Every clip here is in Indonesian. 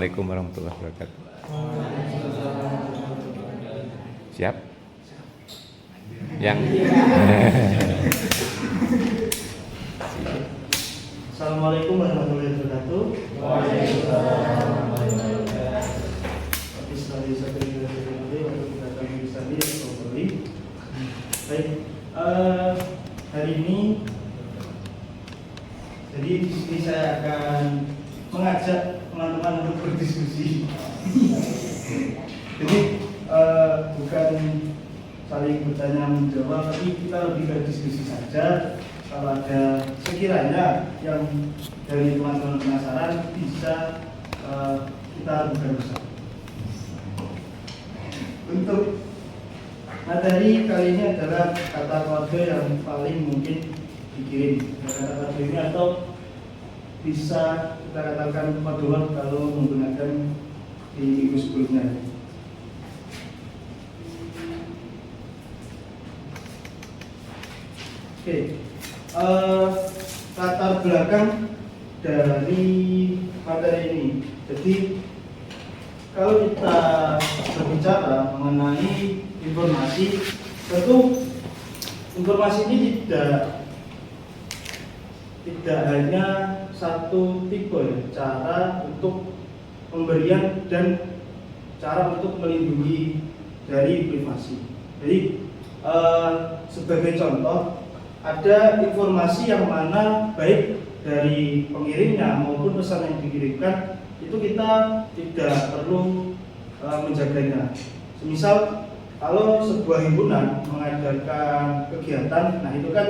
Assalamualaikum warahmatullahi wabarakatuh. Siap? Yang Assalamualaikum warahmatullahi wabarakatuh. Baik, hari ini jadi di sini saya akan mengajak teman-teman untuk berdiskusi. Jadi bukan saling bertanya menjawab, tapi kita lebih berdiskusi saja. Kalau ada sekiranya yang dari teman-teman penasaran bisa kita buka bersama. Untuk materi kali ini adalah kata kode yang paling mungkin dikirim. Kata kode ini atau bisa kita katakan kode word kalau menggunakan di minggu sebelumnya. Oke. Latar belakang dari materi ini. Jadi kalau kita berbicara mengenai informasi, tentu informasi ini tidak hanya satu tipe ya, cara untuk pemberian dan cara untuk melindungi dari privasi. Jadi sebagai contoh, ada informasi yang mana baik dari pengirimnya maupun pesan yang dikirimkan itu kita tidak perlu menjaganya. Semisal kalau sebuah himpunan mengadakan kegiatan, nah itu kan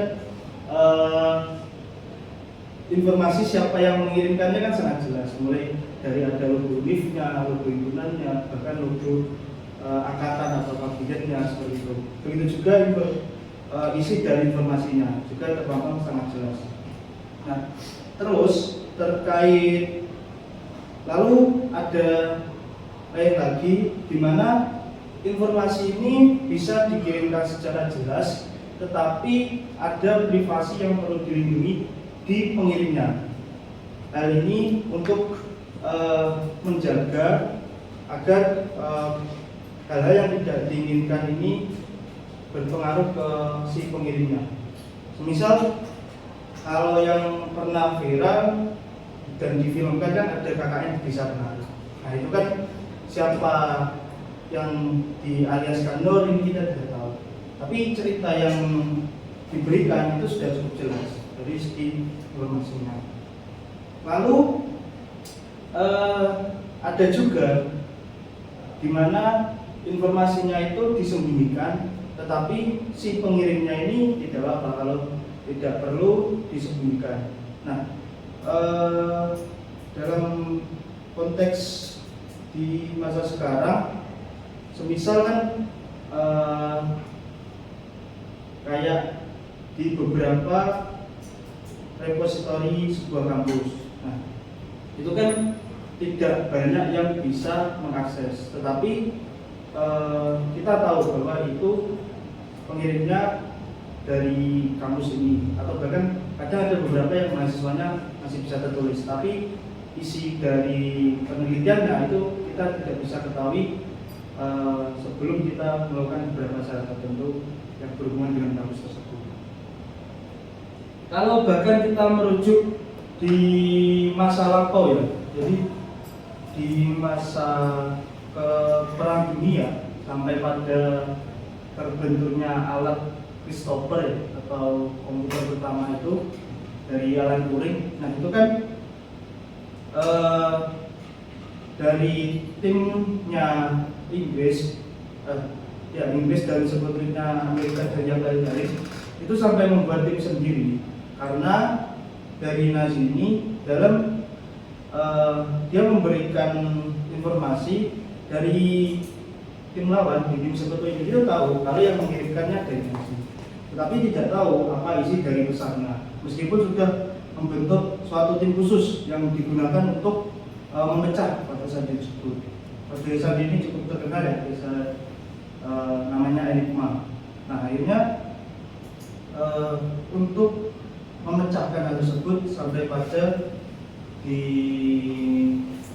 informasi siapa yang mengirimkannya kan sangat jelas, mulai dari ada logo UNIF-nya, logo himpunannya, bahkan logo angkatan atau kabinetnya seperti itu. Begitu juga isi dari informasinya juga terpampang sangat jelas. Nah, terus terkait lalu ada lain lagi di mana informasi ini bisa dikirimkan secara jelas, tetapi ada privasi yang perlu dilindungi di pengirimnya. Hal ini untuk menjaga agar hal-hal yang tidak diinginkan ini berpengaruh ke si pengirimnya. Misal kalau yang pernah viral dan difilmkan kan ada KKN di desa penari. Nah itu kan siapa yang dialiaskan Nur ini kita tidak tahu. Tapi cerita yang diberikan itu sudah cukup jelas dari segi informasinya. Lalu ada juga di mana informasinya itu disembunyikan, tetapi si pengirimnya ini tidak apa kalau tidak perlu disembunyikan. Nah, dalam konteks di masa sekarang, semisal kan kayak di beberapa repositori sebuah kampus, nah itu kan tidak banyak yang bisa mengakses, tetapi kita tahu bahwa itu pengirimnya dari kampus ini, atau bahkan kadang ada beberapa yang mahasiswanya masih bisa tertulis, tapi isi dari penelitiannya itu kita tidak bisa ketahui sebelum kita melakukan beberapa syarat tertentu yang berhubungan dengan kampus tersebut. Kalau bahkan kita merujuk di masa lampau ya, jadi di masa Perang Dunia sampai pada terbentuknya alat Christopher atau komputer pertama itu dari Alan Turing. Nah itu kan dari timnya Inggris dan sebetulnya Amerika dan yang lain-lain itu sampai membuat tim sendiri, karena dari Nazi ini dalam dia memberikan informasi dari tim lawan, di tim sekutu ini dia tahu kalau yang mengirimkannya dari Nazi, tetapi tidak tahu apa isi dari pesannya, meskipun sudah membentuk suatu tim khusus yang digunakan untuk memecah pada sandi tersebut. Pada sandi ini cukup terkenal ya, namanya Enigma. Nah akhirnya untuk memecahkan hal tersebut sampai pada di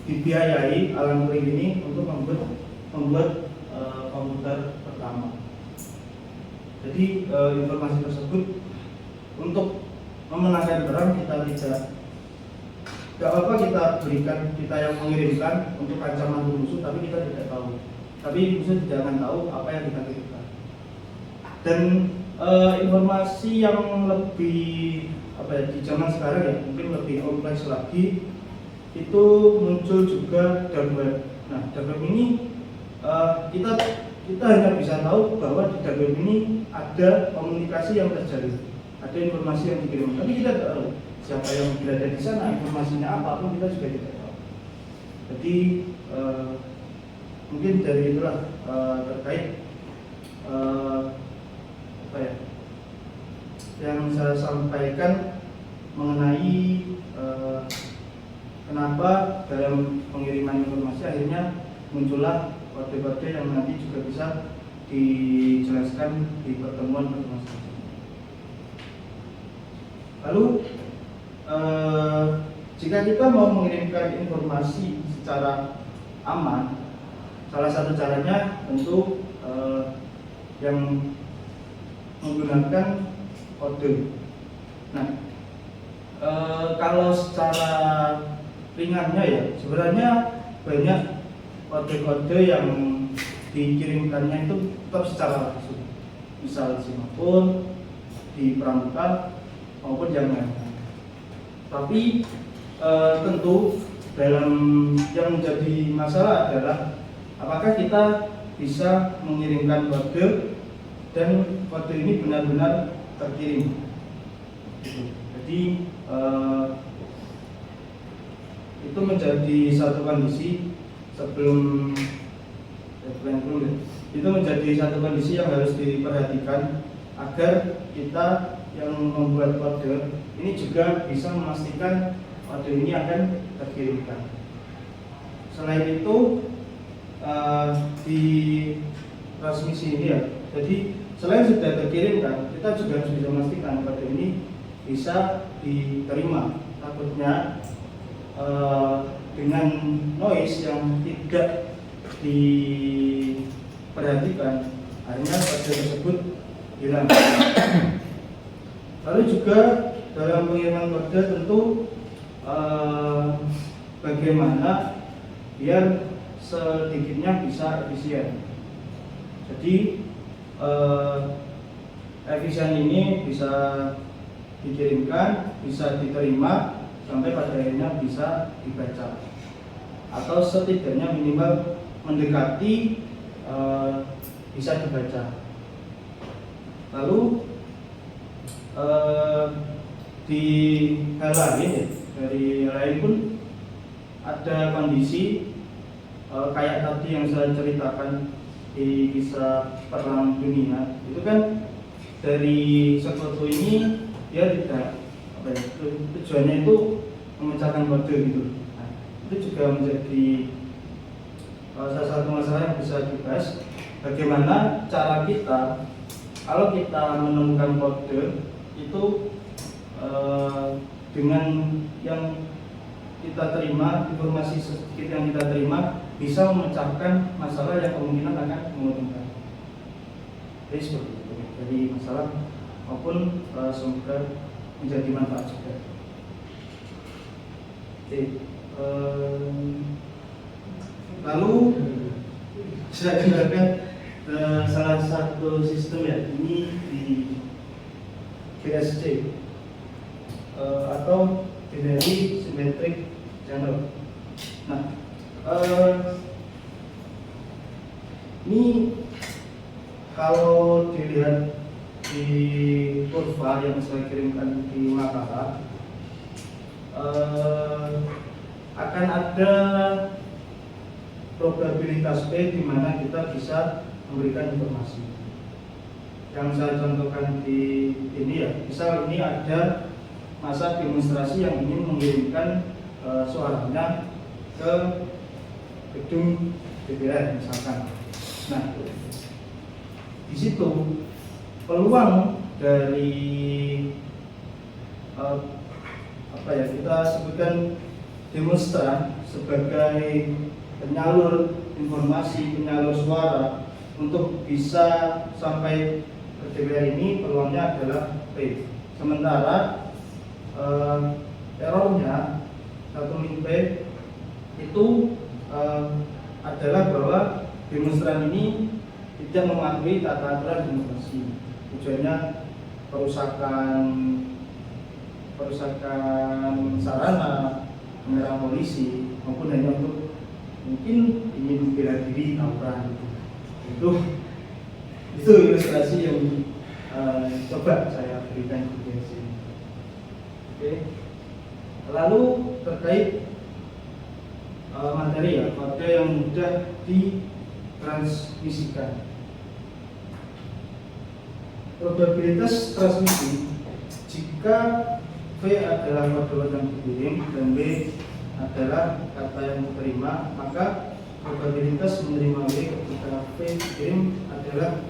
dibiayai Alan Turing ini untuk membuat komputer pertama. Jadi informasi tersebut untuk memenangkan perang kita tidak apa kita berikan, kita yang mengirimkan untuk ancaman musuh, tapi kita tidak tahu. Tapi musuh tidak akan tahu apa yang kita kirimkan. Dan informasi yang lebih di zaman sekarang ya mungkin lebih kompleks lagi, itu muncul juga dark web. Nah, dark web ini kita hanya bisa tahu bahwa di dark web ini ada komunikasi yang terjadi, ada informasi yang dikirim, tapi kita tidak tahu siapa yang berada di sana, informasinya apa pun kita juga tidak tahu. Jadi mungkin dari itulah terkait yang saya sampaikan mengenai kenapa dalam pengiriman informasi akhirnya muncullah kode-kode yang nanti juga bisa dijelaskan di pertemuan selanjutnya. Lalu jika kita mau mengirimkan informasi secara aman, salah satu caranya tentu yang menggunakan kode. Nah, kalau secara ringannya ya sebenarnya banyak kode-kode yang dikirimkannya itu tetap secara langsung, misal siapapun di pramuka maupun yang lain. Tapi tentu dalam yang menjadi masalah adalah apakah kita bisa mengirimkan kode dan kode ini benar-benar terkirim. Jadi itu menjadi satu kondisi itu menjadi satu kondisi yang harus diperhatikan agar kita yang membuat kode ini juga bisa memastikan kode ini akan terkirimkan. Selain itu di transmisi ini ya, jadi selain sudah terkirimkan, kita juga harus bisa memastikan kode ini bisa diterima. Takutnya dengan noise yang tidak diperhatikan, akhirnya kode tersebut hilang. Lalu juga dalam pengiriman kode tentu bagaimana biar sedikitnya bisa efisien. Jadi efisien ini bisa dikirimkan, bisa diterima, sampai pada akhirnya bisa dibaca, atau setidaknya minimal mendekati bisa dibaca. Lalu di hal lain ya, dari lain pun ada kondisi kayak tadi yang saya ceritakan di kisah perang dunia, itu kan dari sekutu ini dia tidak tujuannya itu memecahkan kode gitu. Nah, itu juga menjadi salah satu masalah yang bisa dibahas, bagaimana cara kita kalau kita menemukan kode itu dengan yang kita terima, informasi sedikit yang kita terima bisa memecahkan masalah yang kemungkinan akan menguntungkan. Jadi seperti itu, jadi masalah maupun semoga menjadi manfaat juga. Oke, lalu saya gunakan salah satu sistem ya, ini di BSC atau Binary Symmetric Channel. Nah, ini kalau dilihat di kurva yang saya kirimkan di Makassar, akan ada probabilitas P di mana kita bisa memberikan informasi. Yang saya contohkan di ini ya, misal ini ada masa demonstrasi yang ingin mengirimkan suaranya ke gedung DPR misalkan. Nah, di situ peluang dari kita sebutkan demonstran sebagai penyalur informasi, penyalur suara untuk bisa sampai ke DPR ini peluangnya adalah P. Sementara errornya satu link P itu adalah bahwa demonstran ini tidak mematuhi tata aturan demokrasi. Tujuannya perusakan sarana, menyerang polisi, maupun hanya untuk mungkin ingin bela diri tawuran. Itu ilustrasi yang coba saya berikan di sini. Oke. Lalu terkait materi yang mudah ditransmisikan. Probabilitas transmisi jika V adalah kode yang dikirim dan B adalah kata yang diterima, maka probabilitas menerima W ketika V dikirim adalah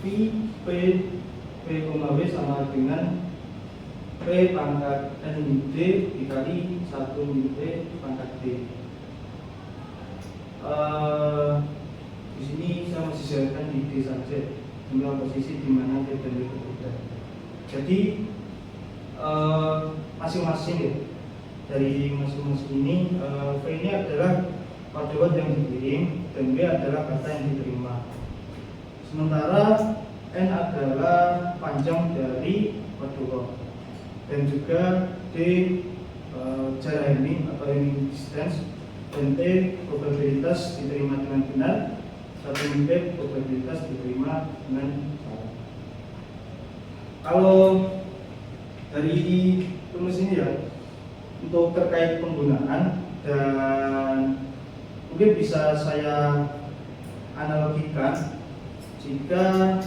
V W sama dengan P pangkat N D dikali 1 D pangkat D. Di sini saya masih jelaskan di D saja, jumlah posisi di mana D dan W berbeda. Jadi masing-masing ya, dari masing-masing ini V ini adalah kode yang dikirim dan B adalah kata yang diterima. Sementara N adalah panjang dari kode dan juga D jarak ini atau ini distance, dan T probabilitas diterima dengan benar, 1 P probabilitas diterima dengan salah. Kalau dari rumus ini ya, untuk terkait penggunaan dan mungkin bisa saya analogikan jika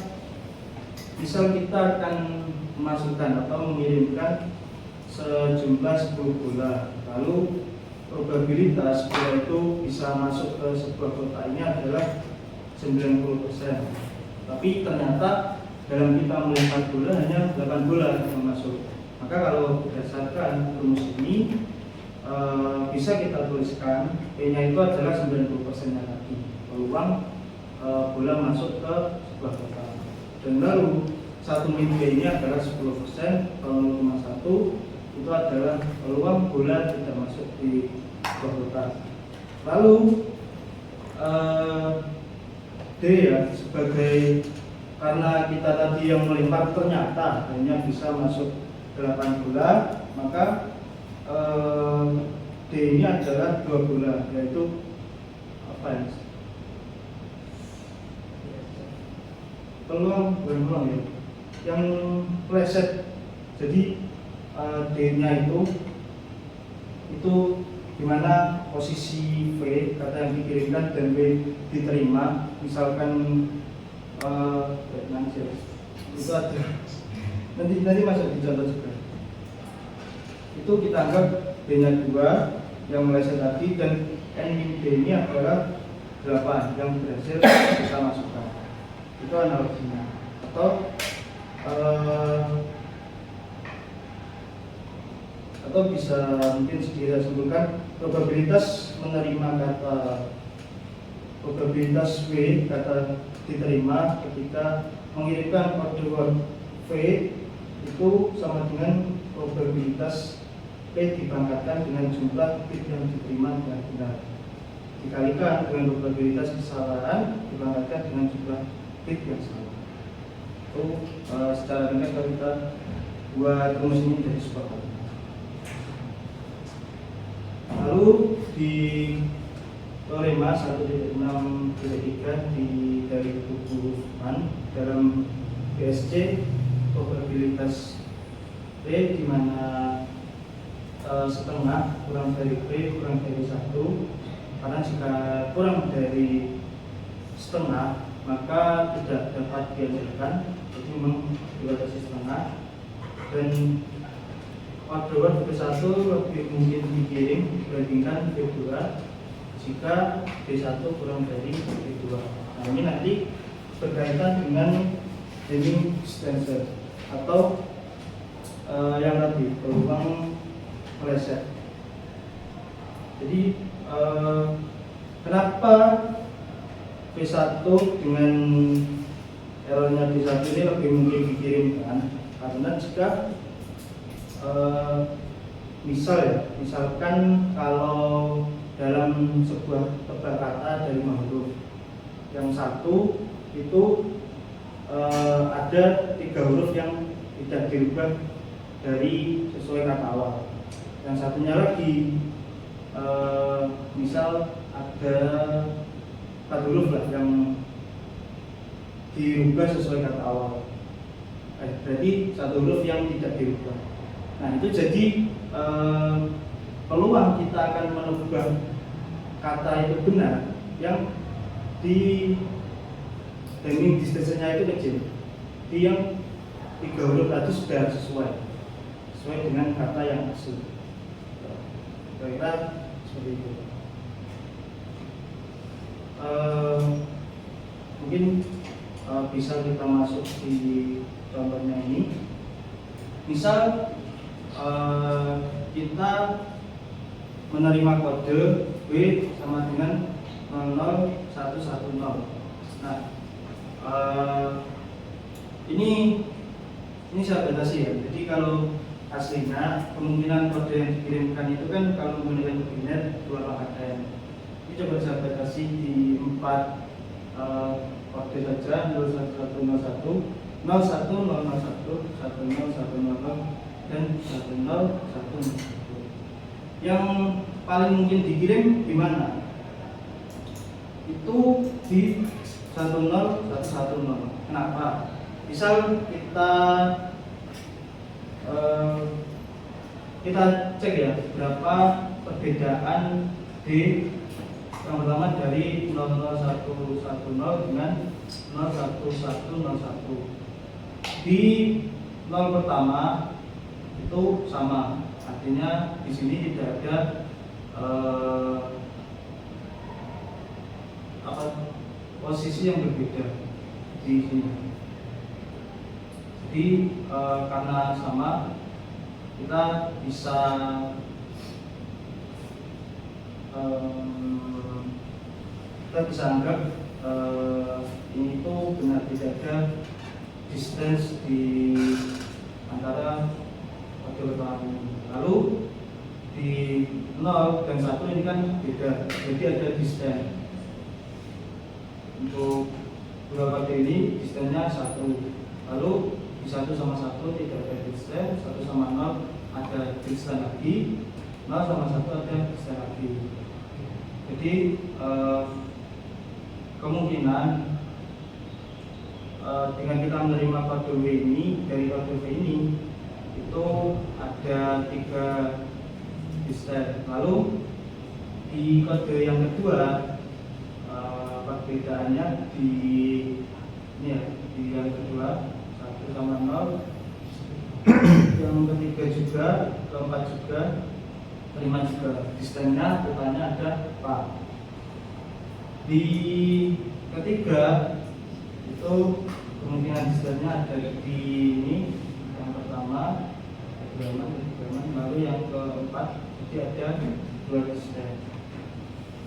misal kita akan memasukkan atau mengirimkan sejumlah 10 bola, lalu probabilitas bola itu bisa masuk ke sebuah kotak ini adalah 90%. Tapi ternyata dalam kita melempar bola hanya 8 bola yang masuk. Maka kalau berdasarkan rumus ini bisa kita tuliskan P-nya itu adalah 90%-nya tadi, peluang bola masuk ke sebuah kotak. Dan lalu 1 min P ini adalah 10%, kalau 0,1 itu adalah peluang bola tidak masuk di sebuah kotak. Lalu D ya, sebagai karena kita tadi yang melempar ternyata hanya bisa masuk 8 bola, maka D ini adalah 2 bola, yaitu apa ya? Peluang ya, yang pleset. Jadi D-nya itu dimana posisi V kata yang dikirimkan dan W diterima. Misalkan itu ada nanti masuk di contoh juga. Itu kita anggap D-nya 2 yang meleset tadi, dan N-D ini adalah 8 yang berhasil kita masukkan. Itu analoginya. Atau bisa mungkin sedikit simpulkan, probabilitas menerima probabilitas W kata diterima ketika mengirimkan kode word V itu sama dengan probabilitas P dipangkatkan dengan jumlah bit yang diterima dengan benar dikalikan dengan probabilitas kesalahan dipangkatkan dengan jumlah bit yang salah. Itu secara ringkas kalau kita buat rumus ini dari sebuah kata. Lalu di teorema 1.6.3 dari buku Man dalam BSC probabilitas P di mana setengah kurang dari P kurang dari 1, karena jika kurang dari setengah maka tidak dapat diajarkan, jadi memang dibatasi setengah. Dan waktu B1 lebih mungkin dikirim dibandingkan B2 jika B1 kurang dari B2. Nah ini nanti berkaitan dengan Hamming distance atau yang tadi peluang meleset. Jadi kenapa V1 dengan errornya D1 ini lebih mungkin dikirimkan? Karena jika misalkan kalau dalam sebuah tebak kata dari 5 huruf, yang satu itu ada 3 huruf yang tidak dirubah dari sesuai kata awal. Yang satunya lagi misal ada 4 huruf lah yang dirubah sesuai kata awal. Berarti 1 huruf yang tidak dirubah. Nah itu jadi peluang kita akan menebak kata itu benar yang di naming distance-nya itu kecil. Di yang 3 huruf tadi sudah sesuai dengan kata yang asli. Kira-kira seperti itu. Mungkin bisa kita masuk di contohnya ini. Misal kita menerima kode W sama dengan 00110. Nah, ini saya batasi ya. Jadi kalau aslinya kemungkinan kode yang dikirimkan itu kan kalau menggunakan biner 2 rangkaian. Ini coba saya batasi di 4 kode saja, 01101, 01, 001, 10, 10, dan 1010. Yang paling mungkin dikirim di mana? Itu di 10110. Kenapa? Misal kita cek ya berapa perbedaan D yang pertama dari 00110 dengan 01101. Di 0 pertama itu sama, artinya di sini tidak ada posisi yang berbeda di sini. Jadi karena sama, kita bisa anggap ini tuh benar tidak ada distance di antara kode pertama. Lalu di 0 dan 1 ini kan beda, jadi ada distance. Untuk dua kode ini distance-nya 1. Lalu di 1 sama 1 tidak ada distance, 1 sama 0 ada distance lagi, 0 sama 1 ada distance lagi. Jadi kemungkinan dengan kita menerima kode W ini, dari kode W ini itu ada 3 distance. Lalu di kode yang kedua perbedaannya di ini ya, di yang kedua 1 sama 0, yang ketiga juga, keempat juga, kelima juga. Distance-nya totalnya ada 4. Di ketiga itu kemungkinan distance-nya ada di ini, yang pertama, lalu yang keempat jadi ada 2 distance.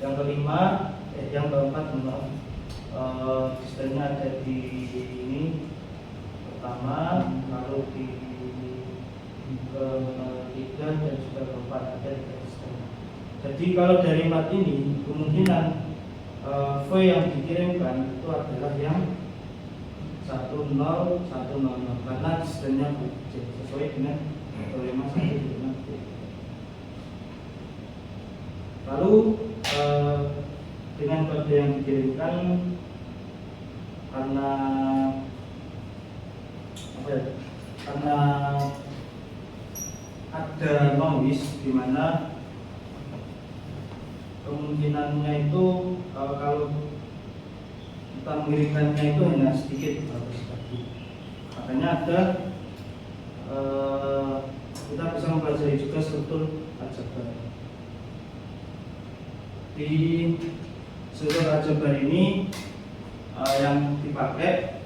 Yang kelima, yang keempat distance-nya ada di ini pertama, lalu di ketiga dan juga keempat ada 3 distance. Jadi kalau dari 4 ini kemungkinan V yang dikirimkan itu adalah yang 1010 karena distance-nya sesuai dengan teorema 1. Lalu dengan kode yang dikirimkan karena ada noise di mana kemungkinannya itu kalau kita mengirimkannya itu hanya sedikit sekali. Makanya ada kita bisa mempelajari juga struktur aljabar. Di struktur aljabar ini yang dipakai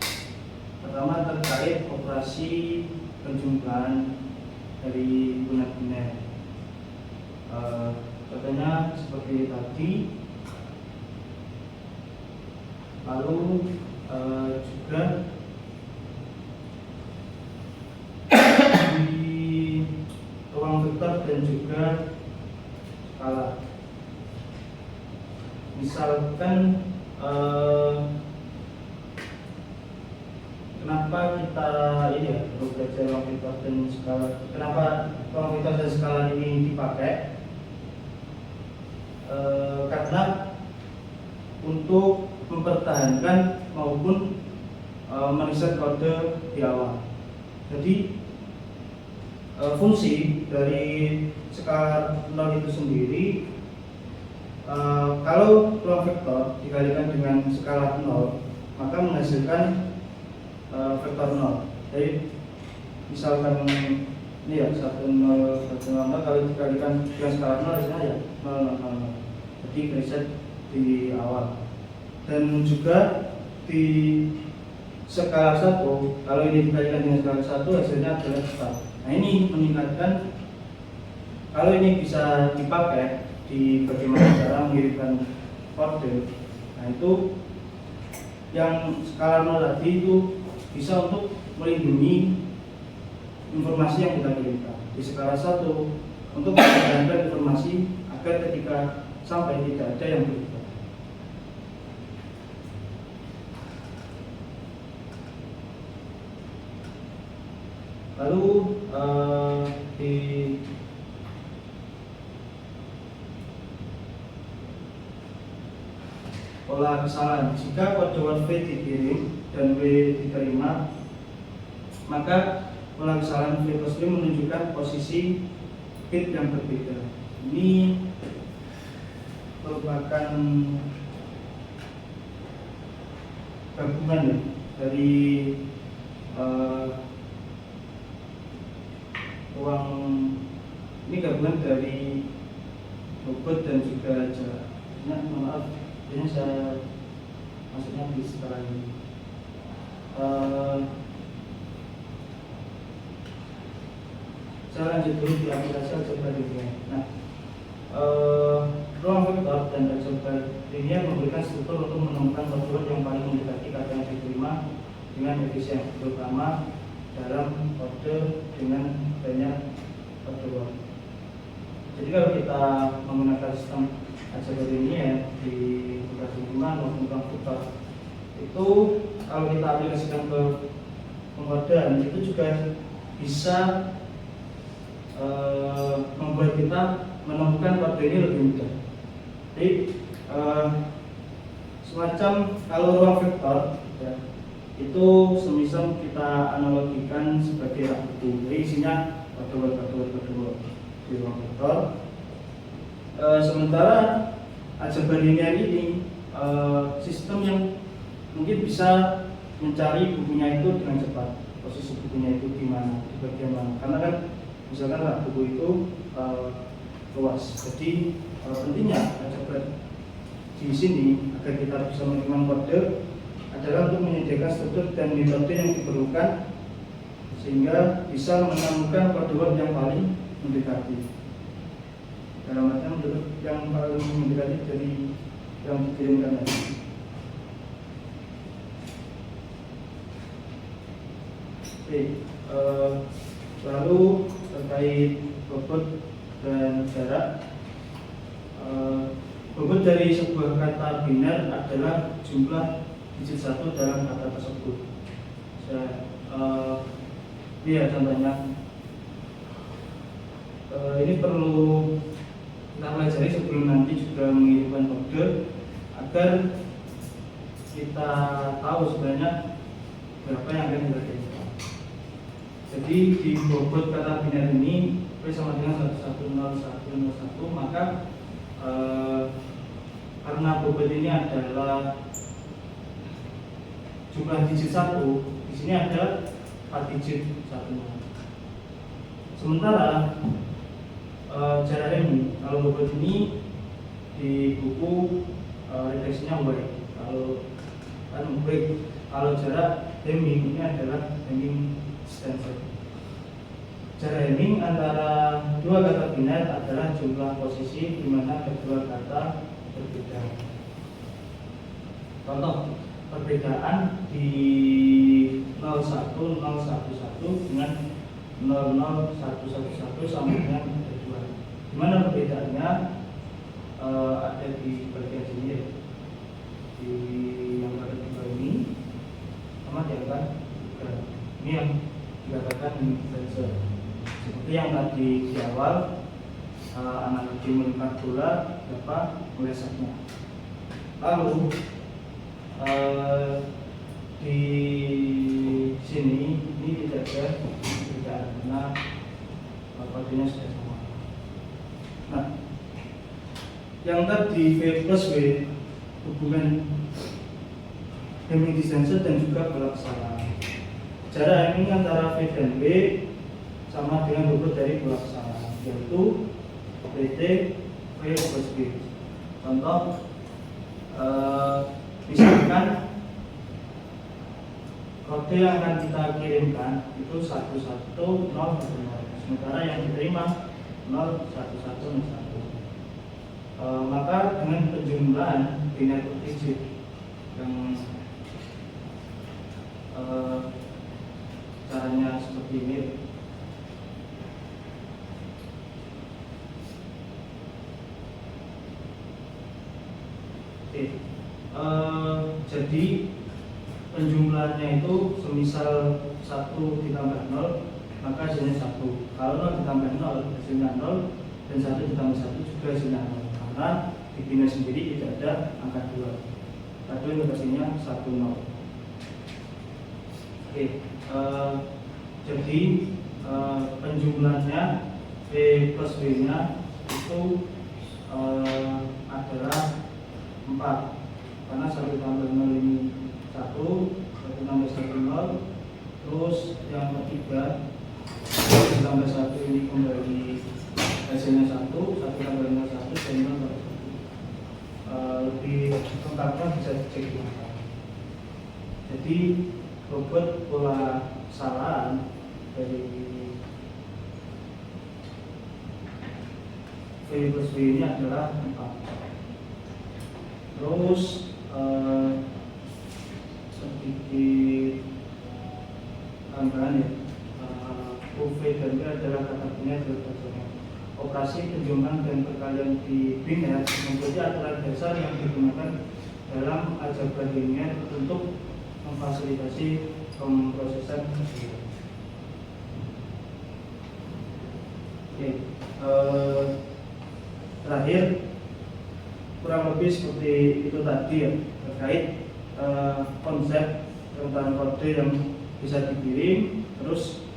pertama terkait operasi penjumlahan dari biner. Contohnya contohnya seperti tadi. Lalu juga di ruang vektor dan juga skala. Misalkan kenapa kita ini ya perlu belajar ruang vektor dan skala? Kenapa ruang vektor dan skala ini dipakai? Karena untuk mempertahankan maupun meriset kode di awal. Jadi fungsi dari skala 0 itu sendiri, kalau ruang vektor dikalikan dengan skala 0 maka menghasilkan vektor 0. Jadi misalkan ini ya 1 0 1 0 kalau dikalikan dengan skala 0 hasilnya ya 0 0 0. Jadi preset di awal. Dan juga di skala 1 kalau ini dikalikan dengan skala 1 hasilnya adalah 4. Nah, ini meningkatkan, kalau ini bisa dipakai di bagaimana cara mengirimkan kode. Nah, itu yang skala 0 tadi itu bisa untuk melindungi informasi yang kita kirimkan. Di skala 1 untuk mempertahankan informasi agar ketika sampai tidak ada yang berubah. Lalu di pola kesalahan, jika kode word V dikirim dan W diterima, maka pola kesalahan V positif menunjukkan posisi bit yang berbeda. Ini merupakan gabungan ya, dari ruang, ini gabungan dari bobot dan juga jarak. Maaf, ini saya maksudnya di setelah ini. Saya lanjut dulu di aplikasi aljabar linear. Nah, ruang vektor dan aljabar linear memberikan struktur untuk menemukan kode yang paling mendekati kata yang diterima dengan efisien, terutama dalam kode dengan banyak kode word. Jadi kalau kita menggunakan sistem aljabar linear di aplikasi lingkungan maupun ruang vektor, itu kalau kita aplikasikan ke pengkodean itu juga bisa membuat kita menemukan kode ini lebih mudah. Jadi semacam kalau ruang vektor ya, itu semisal kita analogikan sebagai rak buku, jadi isinya kode di ruang vektor. Sementara aljabar linear ini sistem yang mungkin bisa mencari bukunya itu dengan cepat, posisi bukunya itu di mana, di bagian mana. Karena kan misalkan rak buku itu luas, jadi pentingnya aljabar di sini agar kita bisa menerima kode adalah untuk menyediakan struktur dan metode yang diperlukan sehingga bisa menemukan kode word yang paling mendekati. Dalam artian yang paling mendekati dari yang dikirimkan tadi. Oke, lalu terkait bobot dan jarak. Bobot dari sebuah kata biner adalah jumlah digit 1 dalam kata tersebut. Lihat contohnya. Ini perlu kita pelajari sebelum nanti juga mengirimkan kode agar kita tahu sebenarnya berapa yang akan kita kirimkan. Jadi di bobot kata biner ini V sama dengan 1101101, maka karena bobot ini adalah jumlah digit 1, di sini ada 4 digit 1. Sementara jarak ini, kalau bobot ini di buku redaksinya Y, kalau jarak hemming ini adalah hemming distance. jamming antara dua kata biner adalah jumlah posisi di mana kedua kata berbeda. Contoh perbedaan di 01011 dengan 00111 sama dengan 2. Gimana perbedaannya? Ada di bagian sini ya. Di yang ada di bawah ini sama di angka 3. Ini yang dikatakan differential. Seperti yang tadi di awal, analogi melipat bola dapat melesetnya. Lalu di sini ini tidak ada perbedaan karena kodenya sudah sama. Nah, yang tadi V plus W hubungan Hamming distance dan juga pelaksanaan. Jarak Hamming antara V dan W sama dengan bobot dari pelaksanaan, yaitu PT V plus W. Contoh, misalkan kode yang akan kita kirimkan itu 11010, sementara yang diterima 0111. Maka dengan penjumlahan binary digit yang caranya seperti ini. Oke. Jadi penjumlahannya itu semisal 1 ditambah 0 maka hasilnya 1. Kalau 0 ditambah 0 hasilnya 0 dan 1 ditambah 1 juga hasilnya 0. Karena di binary sendiri tidak ada angka 2. Tadi notasinya 1 0. Oke, jadi penjumlahannya V plus W nya itu adalah 4. Karena 1 tambah 0 ini 1 tambah 1 0. Terus yang ketiga 1 tambah 1 ini kembali hasilnya 1 tambah 0 1 dan 0 tambah 1. Lebih lengkapnya bisa dicek di mata. Jadi bobot pola kesalahan dari V plus W ini adalah 4. Terus sedikit tambahan ya, UV dan W adalah kata biner berdasarkan operasi penjumlahan dan perkalian di biner menjadi aturan dasar yang digunakan dalam aljabar linear untuk memfasilitasi pemrosesan hasil. Oke, terakhir kurang lebih seperti itu tadi ya, terkait konsep tentang kode yang bisa dikirim, terus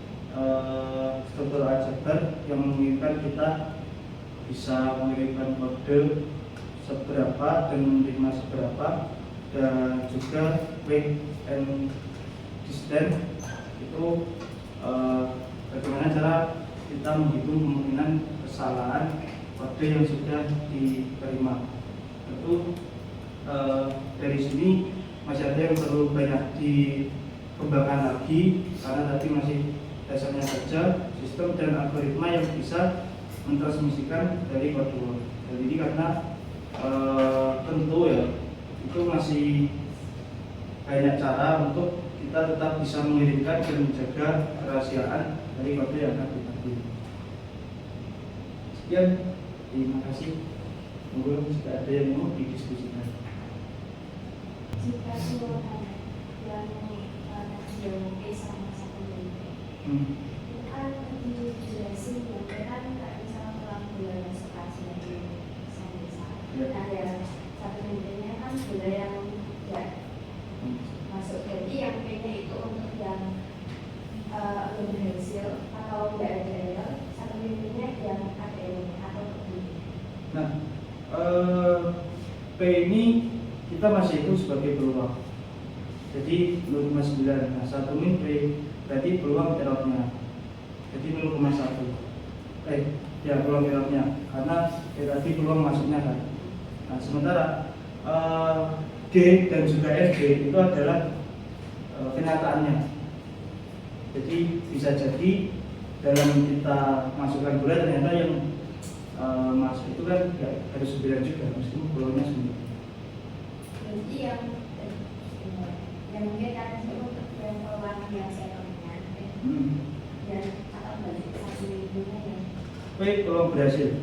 struktur aljabar yang memungkinkan kita bisa mengirimkan kode seberapa dan menerima seberapa, dan juga weight and distance itu bagaimana cara kita menghitung kemungkinan kesalahan kode yang sudah diterima. Tentu dari sini masih ada yang perlu banyak dikembangkan lagi, karena tadi masih dasarnya saja sistem dan algoritma yang bisa mentransmisikan dari kode Word. Jadi karena tentu ya itu masih banyak cara untuk kita tetap bisa mengirimkan dan menjaga kerahasiaan dari kode yang akan kita kirim. Sekian, terima kasih. Monggo jika ada yang mau didiskusikan. Jika suara yang menjauh sama satu itu kan dijelasin ya, kan nggak bisa pulang bulan sekali lagi sama. Nah ya satu mintanya kan bola yang tidak masuk, jadi yang P-nya itu untuk yang lebih hasil atau tidak ada error, satu mintanya yang ada error atau begini. Nah, P ini kita masih hitung sebagai peluang. Jadi 0,9. Nah, 1 min P berarti peluang errornya. Jadi 0,1. Ya peluang errornya, karena tadi peluang masuknya kan. Nah, sementara G dan juga FG itu adalah kenyataannya. Jadi bisa jadi dalam kita masukkan bola ternyata yang masuk itu kan ya harus 9 juga meskipun bolanya 9. Berarti yang mungkin kan itu yang peluang yang saya temukan dan akan balik satu minggunya ya. Baik, peluang berhasil.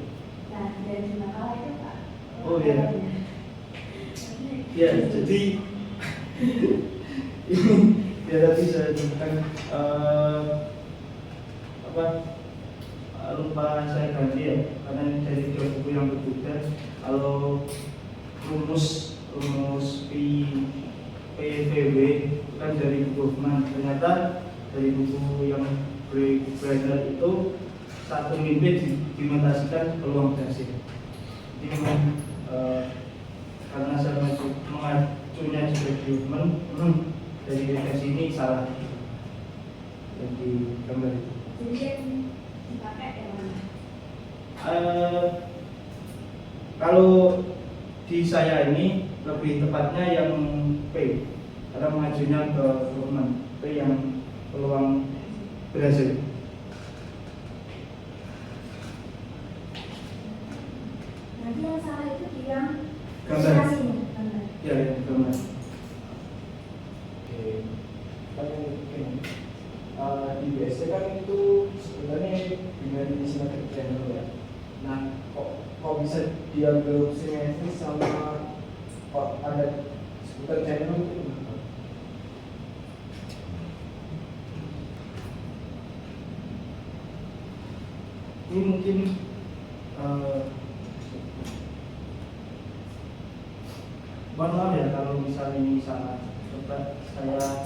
Nah, dan lima kali itu Pak. Oh iya. Ya, jadi ini ya tadi saya sebutkan lupa saya ganti ya karena ini dari dua buku yang berbeda. Kalau rumus PVW itu kan dari buku Hoffman, ternyata dari buku yang Brenner itu satu mimpi dimutasikan peluang berhasil. Jadi memang karena saya mengacunya sebagai Hoffman dari referensi ini salah yang di gambar itu. Jadi yang dipakai yang mana? Kalau di saya ini lebih tepatnya yang P karena mengajunya ke Hoffman, P yang peluang berhasil. Nanti yang salah itu di yang Gambar. ilustrasinya, gambar. Ya, yang gambar. Oke, kan mungkin di BSC kan itu sebenarnya dengan simetrik channel ya. Nah, kok bisa diambil simetri sama kok ada sebutan channel itu kenapa? Ini mungkin maaf ya kalau misalnya ini salah. Coba saya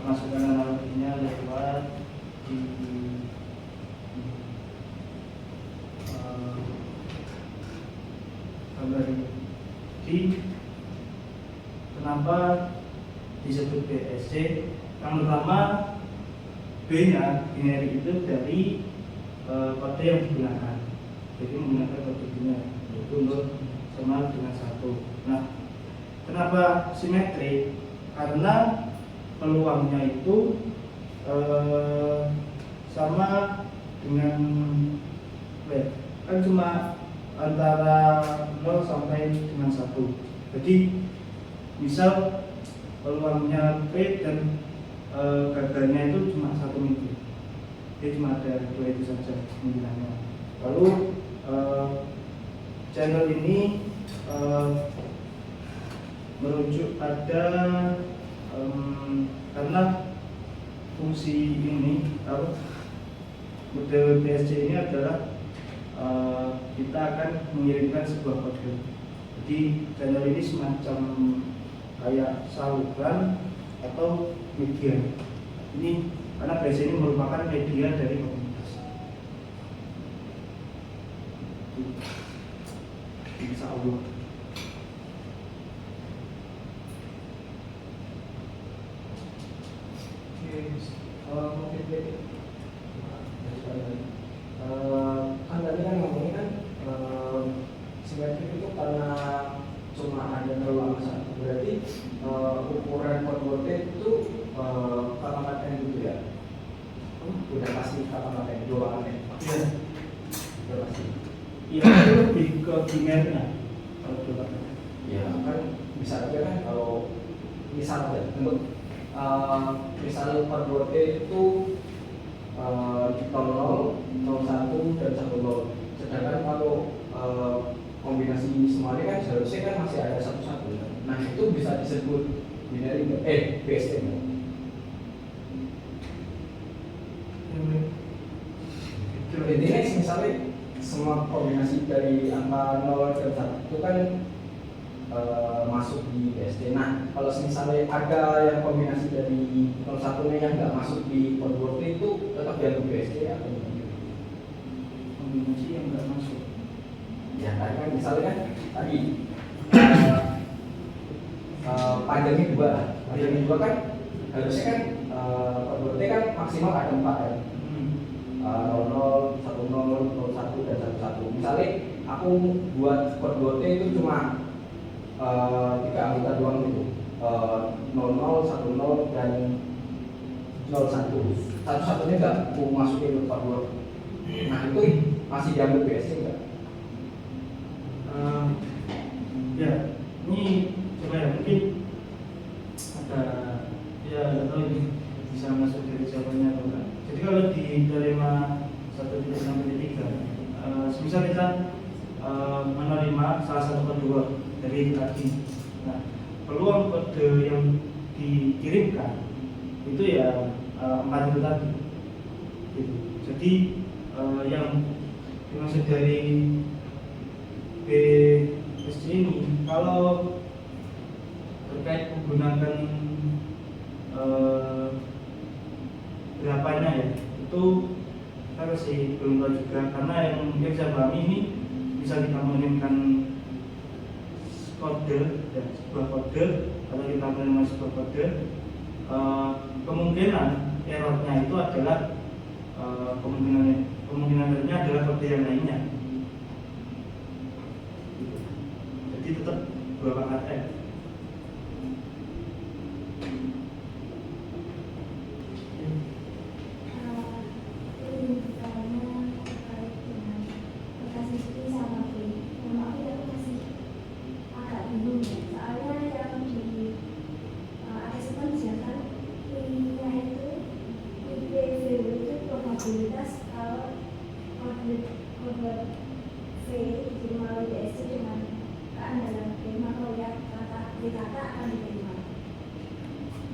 masukkan analoginya lewat di gambar ini. Jadi kenapa disebut BSC? Yang pertama B-nya binary itu dari kode yang digunakan. Jadi menggunakan kode binary yaitu 0 sama dengan 1. Nah, kenapa simetri? Karena peluangnya itu sama dengan kan cuma antara 0 sampai dengan 1. Jadi misal peluangnya P dan gagalnya itu cuma 1 minggu. Jadi cuma ada 2 itu saja kemungkinannya. Lalu channel ini merujuk pada karena fungsi ini atau model BSC ini adalah kita akan mengirimkan sebuah kode. Jadi channel ini semacam kayak saluran atau media. Ini karena BSC ini merupakan media dari komunitas. Insya Allah. Mungkin kan tadi kan ngomongin kan simetrik itu karena cuma ada peluang satu, berarti ukuran koordinat itu kata-kata gitu ya. Udah pasti kata-kata dua kata. Iya. Udah pasti. Iya, itu lebih ke binarnya. Kalau coba. Ya kan bisa aja kan kalau misalnya untuk misalnya koordinat itu 00, 01 dan 10. Sedangkan kalau kombinasi semuanya kan seharusnya kan masih ada 11. Nah itu bisa disebut binary BSC. Intinya misalnya semua kombinasi dari angka 0 dan 1 itu kan masuk di BSD. Nah, kalau misalnya ada yang kombinasi dari 01 yang nggak masuk di koordinat itu tetap diambil BSD atau gimana? Kombinasi yang nggak masuk. Ya, tadi kan misalnya kan tadi panjangnya 2. Panjangnya 2 kan harusnya kan koordinatnya kan maksimal ada 4 kan. 00, 10, 01 dan 11. Misalnya aku buat koordinatnya itu cuma 3 angka doang gitu, 00, 10 dan 7 satu-satunya nggak mau masukin ke part 2. Nah itu masih diambil BSC nggak? Ya, ini coba ya mungkin ada ya nggak tahu ini bisa masuk dari jawabannya atau enggak. Jadi kalau di dilema 1.6.3, semisal kita menerima salah satu kedua dari tadi, nah peluang kode yang dikirimkan itu ya 4 itu tadi. Gitu. Jadi yang dimaksud dari BSC ini kalau terkait menggunakan berapanya ya itu kita masih belum tahu juga, karena yang mungkin saya pahami ini bisa kita mengirimkan kode dan sebuah kode atau kita menerima sebuah kode, kemungkinan errornya itu adalah kemungkinan errornya adalah kode yang lainnya. Jadi tetap 2 pangkat F. Probabilitas kalau kode V diterima oleh BSC dengan keandalan terima atau ya kata akan diterima.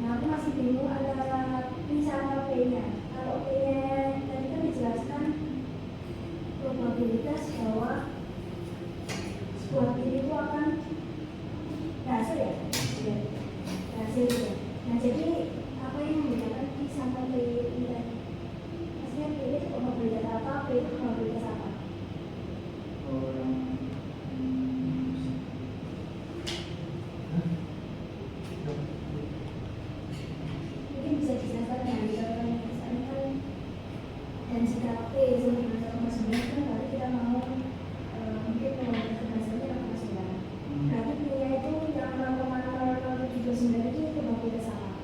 Nah, aku masih bingung antara P sama P-nya. Kalau P-nya tadi kan dijelaskan probabilitas bahwa sebuah diri itu akan berhasil ya, berhasil ya. Nah, jadi apa yang membedakan P sama P ini tadi? Maksudnya P itu probabilitas apa, P itu probabilitas apa? Mungkin bisa dijelaskan ya, misalnya kan dan jika P sama dengan 1,9 kan berarti kita mau mungkin probabilitas keberhasilannya 0,9. Berarti P-nya itu yang 0,0079 itu probabilitas apa?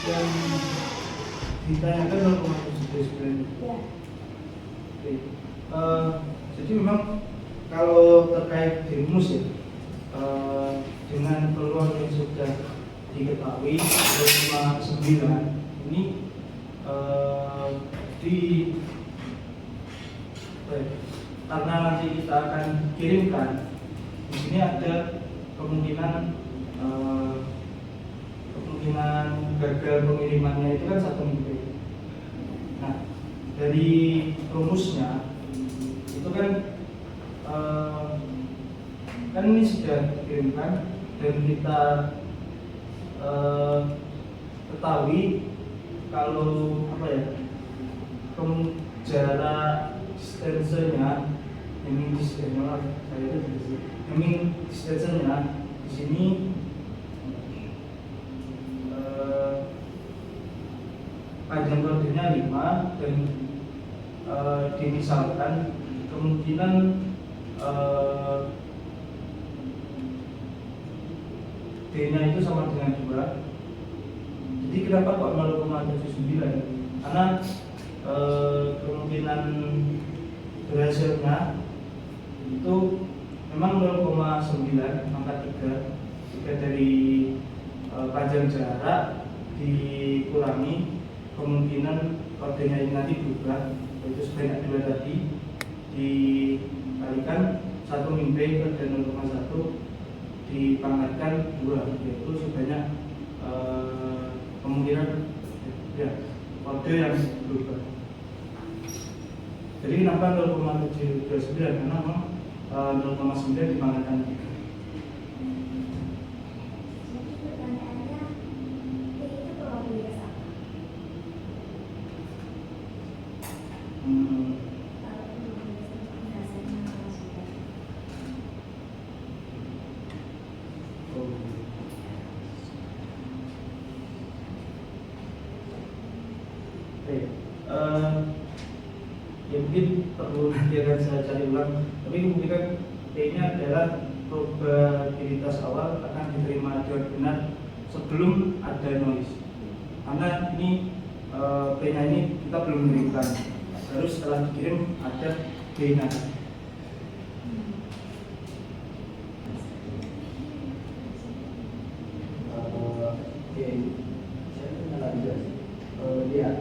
Yang ditanyakan 0,79. Ya. Oke. Jadi memang kalau terkait di rumus ya, dengan peluang yang sudah diketahui 0,9 ini karena nanti kita akan kirimkan, di sini ada kemungkinan gagal pengirimannya itu kan 1 minggu. Nah, dari rumusnya itu kan ini sudah dikirimkan dan kita ketahui kalau apa ya, jarak distance-nya distance-nya di sini panjang kodenya 5 dan dimisalkan kemungkinan D-nya itu sama dengan 2. Jadi kenapa kok 0,79? Karena kemungkinan berhasilnya itu memang 0,9 pangkat 3 jika dari panjang jarak dikurangi kemungkinan kodenya ini nanti berubah, yaitu sebanyak 2 tadi dikalikan 1 min P dan 0,1 dipangkatkan 2, yaitu sebanyak kemungkinan ya kode yang berubah. Jadi kenapa 0,729? Karena memang 0,9 dipangkatkan 3. Jadi pertanyaannya, P itu probabilitas apa? Kalau probabilitas berdasarkan 0,9. Oke, ya mungkin perlu nanti akan saya cari ulang, tapi kemungkinan P-nya adalah probabilitas awal akan diterima jawab benar sebelum ada noise. Karena ini P-nya ini kita belum mengirimkan, baru setelah dikirim ada B-nya. Oke, saya punya lagi ya. Lihat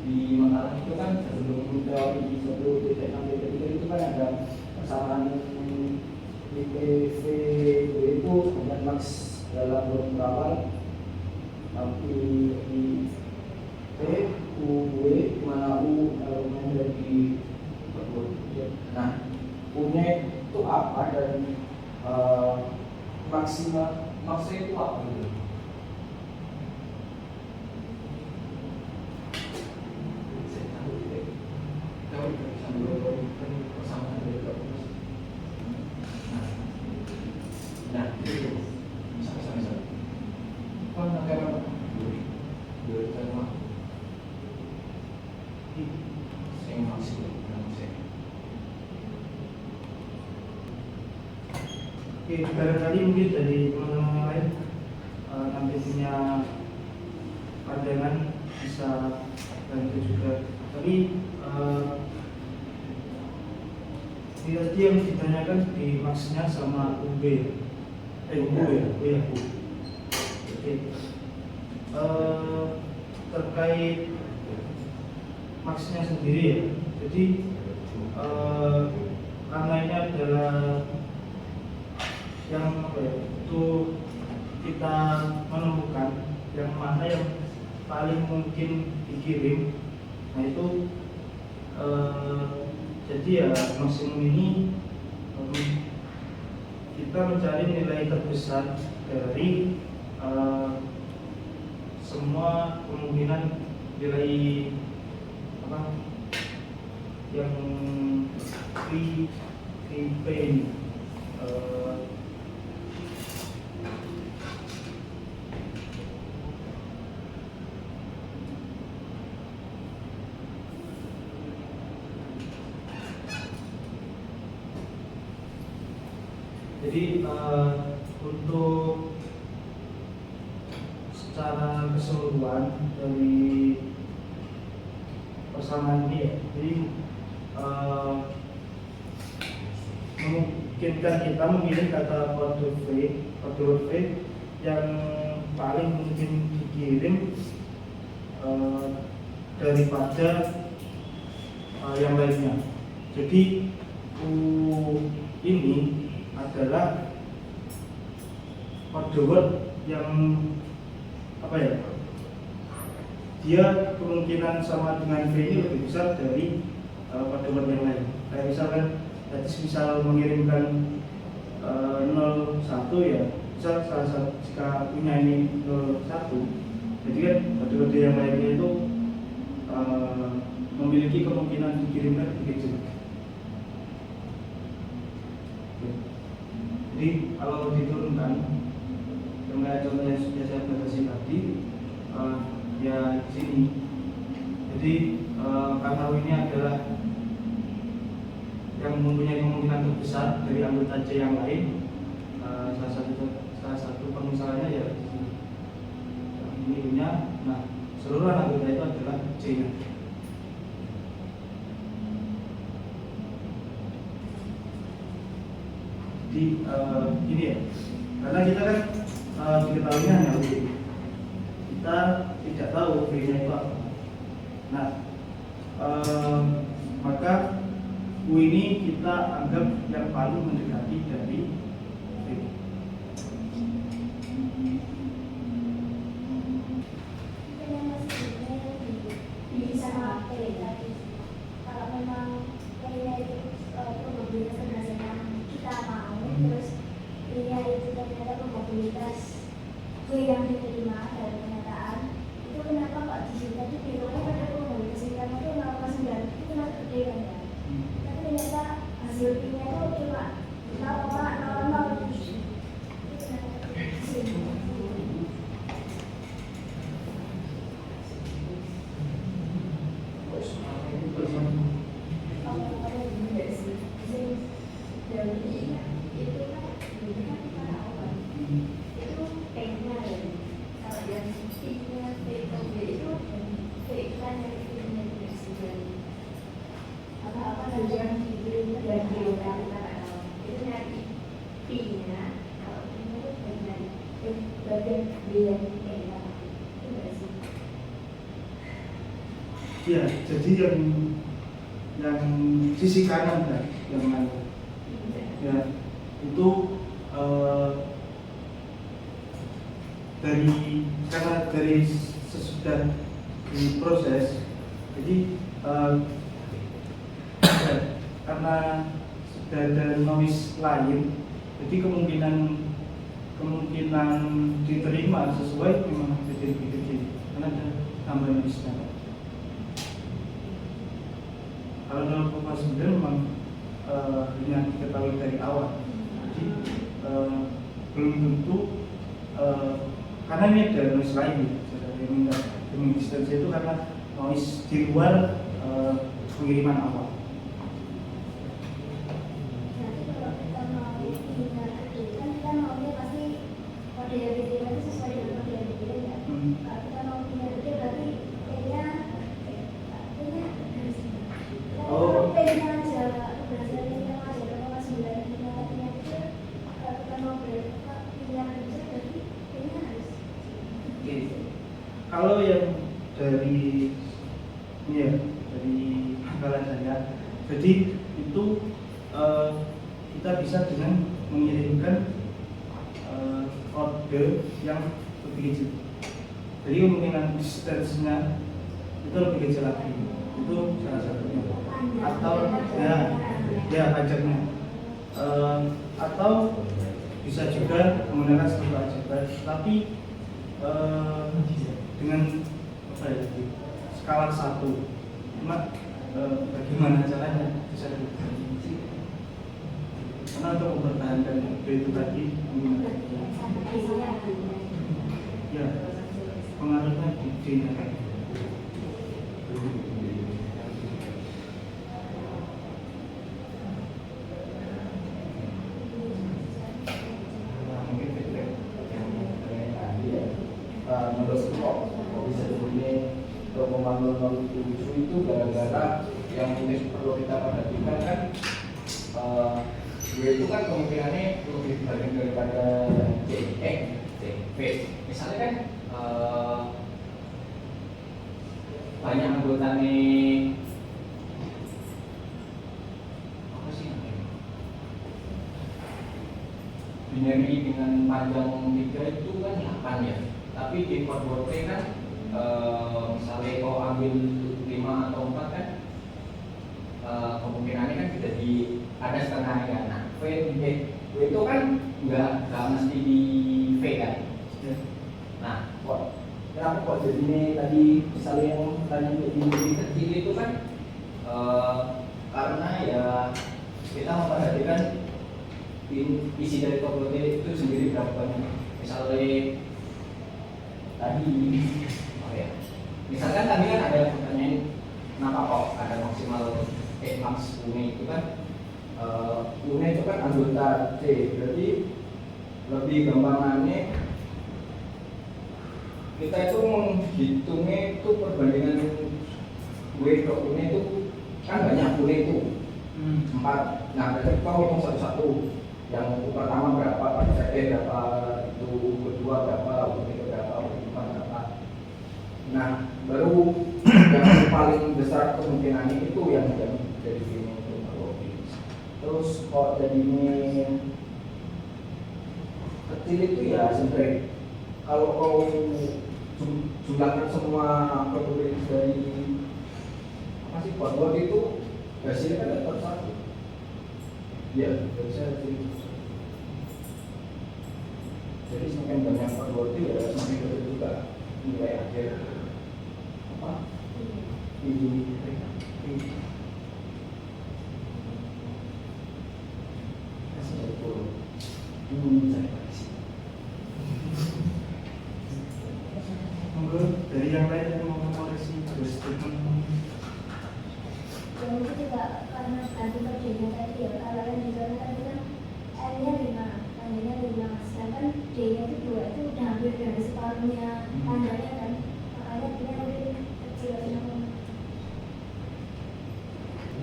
di makalah itu kan sebelum teori 1.6.3 itu kan ada persamaan IPv itu dengan max dalam huruf awal, tapi di P, U, W, mana U argumen dari nah U-nya itu apa dan maksnya itu apa gitu? Nah, itu bisa. Kan negara dua tema, yang maksimal, Oke, barangkali mungkin dari teman-teman yang lain nanti punya pandangan bisa bantu juga. Tapi tadi yang ditanyakan di maksnya sama UB, UB ya, U. Oke. Terkait maksnya sendiri ya, jadi karena ini adalah yang apa ya, itu kita menemukan yang mana yang paling mungkin dikirim. Nah itu jadi ya maksimum ini kita mencari nilai terbesar dari semua kemungkinan nilai apa yang P ini. Jadi untuk secara keseluruhan dari persamaan ini ya, jadi memungkinkan kita memilih kata kode V yang paling mungkin dikirim daripada yang lainnya. Jadi U ini adalah kode word yang apa ya, dia kemungkinan sama dengan V ini lebih besar dari kode word yang lain. Kayak misalkan tadi misal mengirimkan 01 ya, misal salah satu jika punya ini 01, jadi kan kode-kode yang lainnya itu memiliki kemungkinan dikirimkan begitu. Jadi kalau diturunkan, dengan contoh yang sudah saya batasi tadi, ya di sini. Jadi karena ini adalah yang mempunyai kemungkinan terbesar dari anggota C yang lain, salah satu pemisalannya ya ini punya. Nah, seluruh anggota itu adalah C-nya. Jadi ini ya, karena kita kan diketahuinya hanya U, kita tidak tahu V-nya itu apa. Nah, maka U ini kita anggap yang paling mendekati dari V. Bisa sama P tadi. Kalau memang P-nya itu probabilitas berdasarkan kita mau, terus P-nya itu ternyata probabilitas V yang diterima dari pernyataan, itu kenapa kok di sini tadi bilangnya pada probabilitas yang itu 0,9, itu kenapa gede kan ya? Tapi ternyata hasil P-nya itu cuma 0,00. Itu kenapa di sini? ada biaya kita itu nggak sih? Ya, jadi yang sisi kanan kan, yang mana? Ya, itu karena dari sesudah diproses, jadi karena sudah ada noise lain, jadi kemungkinan diterima sesuai memang jadi lebih kecil karena ada tambahan noise. Kalau 0,9 memang yang diketahui dari awal, jadi belum tentu karena ini ada noise lain, yang distansi itu karena noise di luar pengiriman awal. Nanti kalau kita mau pindah ke itu kan kita maunya pasti kode yang diterima itu sesuai dengan kode yang dikirim ya. Kalau kita mau pindah ke itu berarti kayaknya pengen aja keberhasilan kita aja kalau 9 kita tadinya itu kalau kita mau pindah ke itu berarti kayaknya harus. Oke. Kalau yang dari ini ya, dari anggaran saya, jadi itu kita bisa dengan mengirimkan kode yang lebih kecil. Jadi kemungkinan distance-nya itu lebih kecil lagi. Itu salah satunya. Atau ya pajaknya. Atau bisa juga menggunakan stempel aljabar, tapi dengan apa ya, skala 1. Cuma bagaimana caranya bisa diprediksi? Karena untuk mempertahankan itu tadi ya pengaruhnya di China. Menurut kok bisa begini untuk membangun 07 itu gara-gara yang mungkin perlu kita perhatikan kan gue itu kan kemungkinannya lebih banyak daripada CV. Misalnya kan banyak anggota nih apa sih namanya binary dengan panjang 3 itu kan 8 ya. Tapi di forward kan misalnya kau ambil 5 atau 4 kan kemungkinannya kan tidak ada setengah ya. Nah, V itu kan nggak mesti di V kan. Nah, kenapa kok jadi ini tadi misalnya yang tanya lebih kecil itu kan karena ya kita memperhatikan isi dari forward itu sendiri berapa banyak. Misalnya tadi misalkan tadi kan ada pertanyaan kenapa kok ada maksimal max UNE itu kan UNE itu kan anggota C, berarti lebih gampangannya kita itu menghitungnya itu perbandingan W ke UNE itu kan banyak UNE itu 4. Nah berarti kau hitung satu-satu yang pertama berapa, berapa itu kedua berapa, UNE berapa, berapa. Nah, baru yang paling besar kemungkinannya itu yang jadi ini teknologi. Terus kalau jadi ini kecil itu ya sebenarnya kalau kau jumlahkan semua probabilitas dari apa sih forward itu hasilnya kan tetap satu. Ya, bisa jadi semakin banyak forward itu ya semakin kecil juga nilai akhir apa ini Monggo dari yang lain yang mau mengoreksi terus statement. Yang itu juga karena tadi kodenya tadi ya, kalau yang di zona tadi kan N-nya 5, tandanya 5, sedangkan D-nya itu 2, itu udah hampir dari separuhnya tandanya kan, makanya dia lebih kecil yang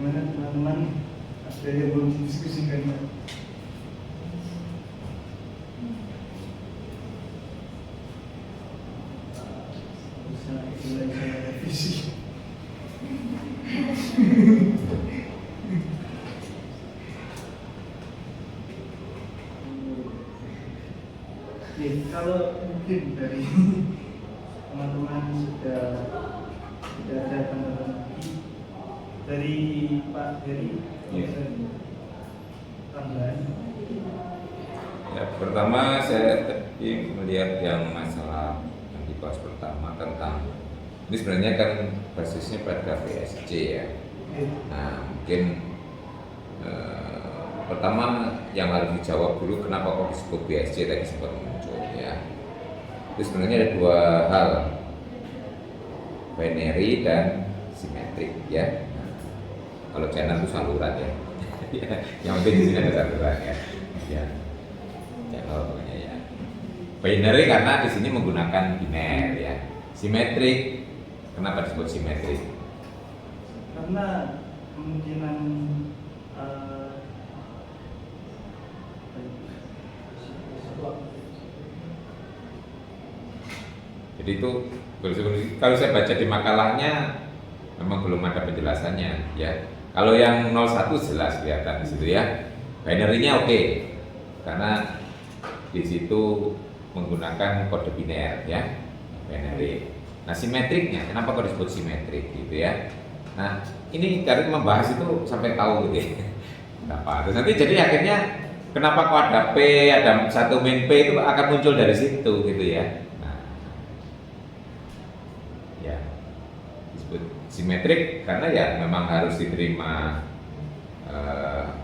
Gimana teman-teman, ada yang belum didiskusikan? Oke, kalau mungkin dari teman-teman sudah ada tanggapan lagi dari Pak Heri, Iya. tambahan. Ya, pertama saya tadi melihat yang masalah yang dibahas pertama tentang ini sebenarnya kan basisnya pada PSG ya. Oke. Nah mungkin pertama yang harus dijawab dulu kenapa kok disebut PSG tadi sempat muncul ya. Itu sebenarnya ada dua hal, binary dan simetrik ya. Nah, kalau channel itu saluran ya. Yang penting di sini ada saluran ya. Ya. Channel pokoknya ya. Binary karena di sini menggunakan biner ya. Simetrik kenapa disebut simetrik? Karena kemungkinan Jadi itu kalau saya baca di makalahnya memang belum ada penjelasannya ya. Kalau yang 01 jelas kelihatan di situ ya. Binary-nya oke. Karena di situ menggunakan kode biner ya. Binary. Nah, simetriknya kenapa kok disebut simetrik gitu ya. Nah, ini Karin membahas itu sampai tahu gitu ya. Kenapa? Terus nanti jadi akhirnya kenapa kok ada P, ada satu main P itu akan muncul dari situ gitu ya. Disebut simetrik karena ya memang harus diterima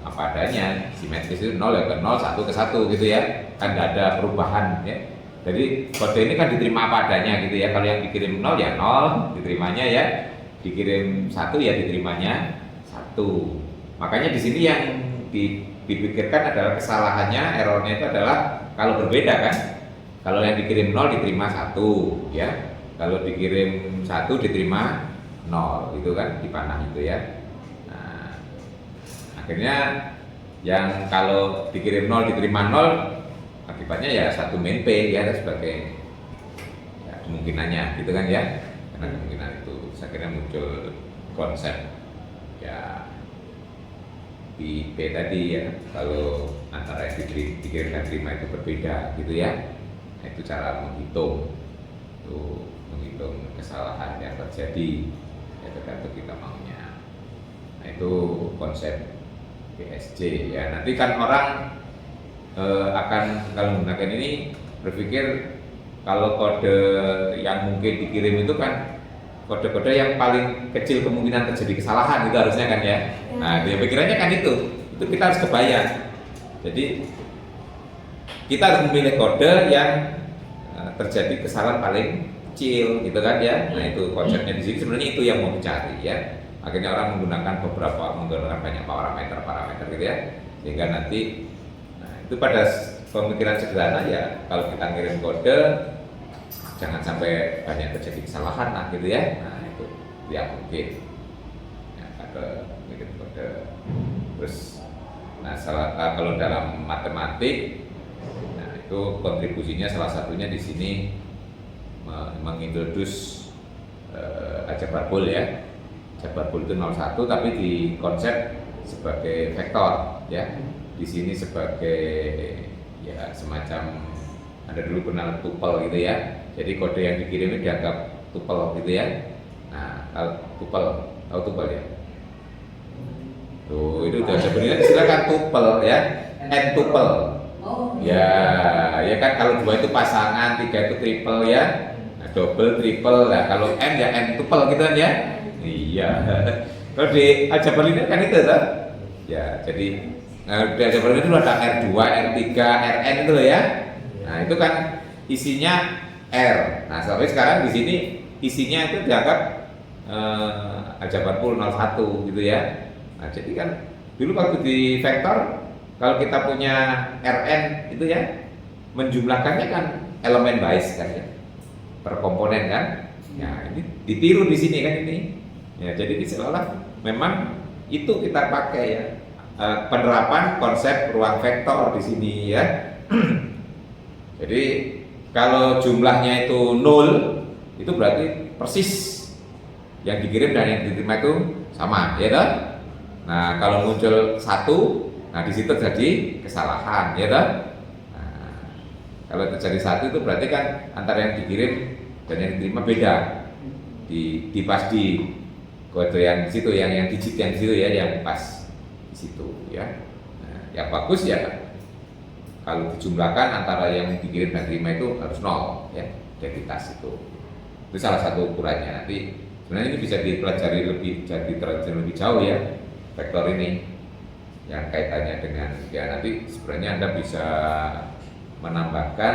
apa adanya. Simetris itu 0 ya ke 0, 1 ke 1 gitu ya, kan tidak ada perubahan ya. Jadi kode ini kan diterima apa adanya gitu ya. Kalau yang dikirim 0 ya 0 diterimanya ya, dikirim 1 ya diterimanya 1. Makanya di sini yang dipikirkan adalah kesalahannya, errornya itu adalah kalau berbeda kan. Kalau yang dikirim 0 diterima 1 ya. Kalau dikirim 1 diterima 0 itu kan di panah itu ya. Nah, akhirnya yang kalau dikirim 0 diterima 0 akibatnya ya satu main P ya sebagai ya, kemungkinannya gitu kan ya. Karena kemungkinan itu akhirnya muncul konsep ya di P tadi ya, kalau antara yang dikirim dan terima itu berbeda gitu ya. Nah, itu cara menghitung kesalahan yang terjadi ya, tergantung kita maunya. Nah, itu konsep PSG ya. Nanti kan orang akan kalau menggunakan ini berpikir kalau kode yang mungkin dikirim itu kan kode-kode yang paling kecil kemungkinan terjadi kesalahan itu harusnya kan ya. Nah, dia pikirannya kan itu kita harus kebayang. Jadi kita harus memilih kode yang terjadi kesalahan paling kecil gitu kan ya. Nah, itu konsepnya di sini sebenarnya itu yang mau dicari ya. Akhirnya orang menggunakan banyak parameter gitu ya, sehingga nanti itu pada pemikiran sederhana ya, kalau kita ngirim kode jangan sampai banyak terjadi kesalahan lah gitu ya. Nah, itu ya mungkin ya, ngirim kode terus. Nah, kalau dalam matematik, nah itu kontribusinya salah satunya di sini mengintroduce aljabar Boole ya. Aljabar Boole itu 01 tapi di konsep sebagai vektor ya. Di sini sebagai ya semacam ada dulu kenal tupel gitu ya. Jadi kode yang dikirim dianggap tupel gitu ya. Nah, tupel, tahu tupel ya? Tuh, itu udah sebenarnya silakan tupel ya. N tupel. Ya, ya kan kalau 2 itu pasangan, 3 itu triple ya. Nah, double, triple. Nah, kalau N ya N tupel gitu kan ya. Iya. Kalau di aljabar linear kan itu tuh. Ya, jadi di aljabar itu ada R2, R3, Rn itu loh ya. Nah, itu kan isinya R. Nah, sampai sekarang di sini isinya itu dianggap aljabar Boole 01 gitu ya. Nah, jadi kan dulu waktu di vektor kalau kita punya Rn itu ya menjumlahkannya kan elemen base kan ya, per komponen kan. Ya, ini ditiru di sini kan ini. Ya, jadi seolah memang itu kita pakai ya. Penerapan konsep ruang vektor di sini ya. Jadi kalau jumlahnya itu 0 itu berarti persis yang dikirim dan yang diterima itu sama, ya toh? Nah, kalau muncul satu, nah di situ terjadi kesalahan, ya toh? Nah, kalau terjadi satu itu berarti kan antara yang dikirim dan yang diterima beda. Di pas di kode yang di situ, yang digit yang di situ ya, yang pas di situ ya. Nah, yang bagus ya kalau dijumlahkan antara yang dikirim dan diterima itu harus 0 ya, identitas itu. Itu salah satu ukurannya. Nanti sebenarnya ini bisa dipelajari lebih jauh ya, vektor ini yang kaitannya dengan ya, nanti sebenarnya Anda bisa menambahkan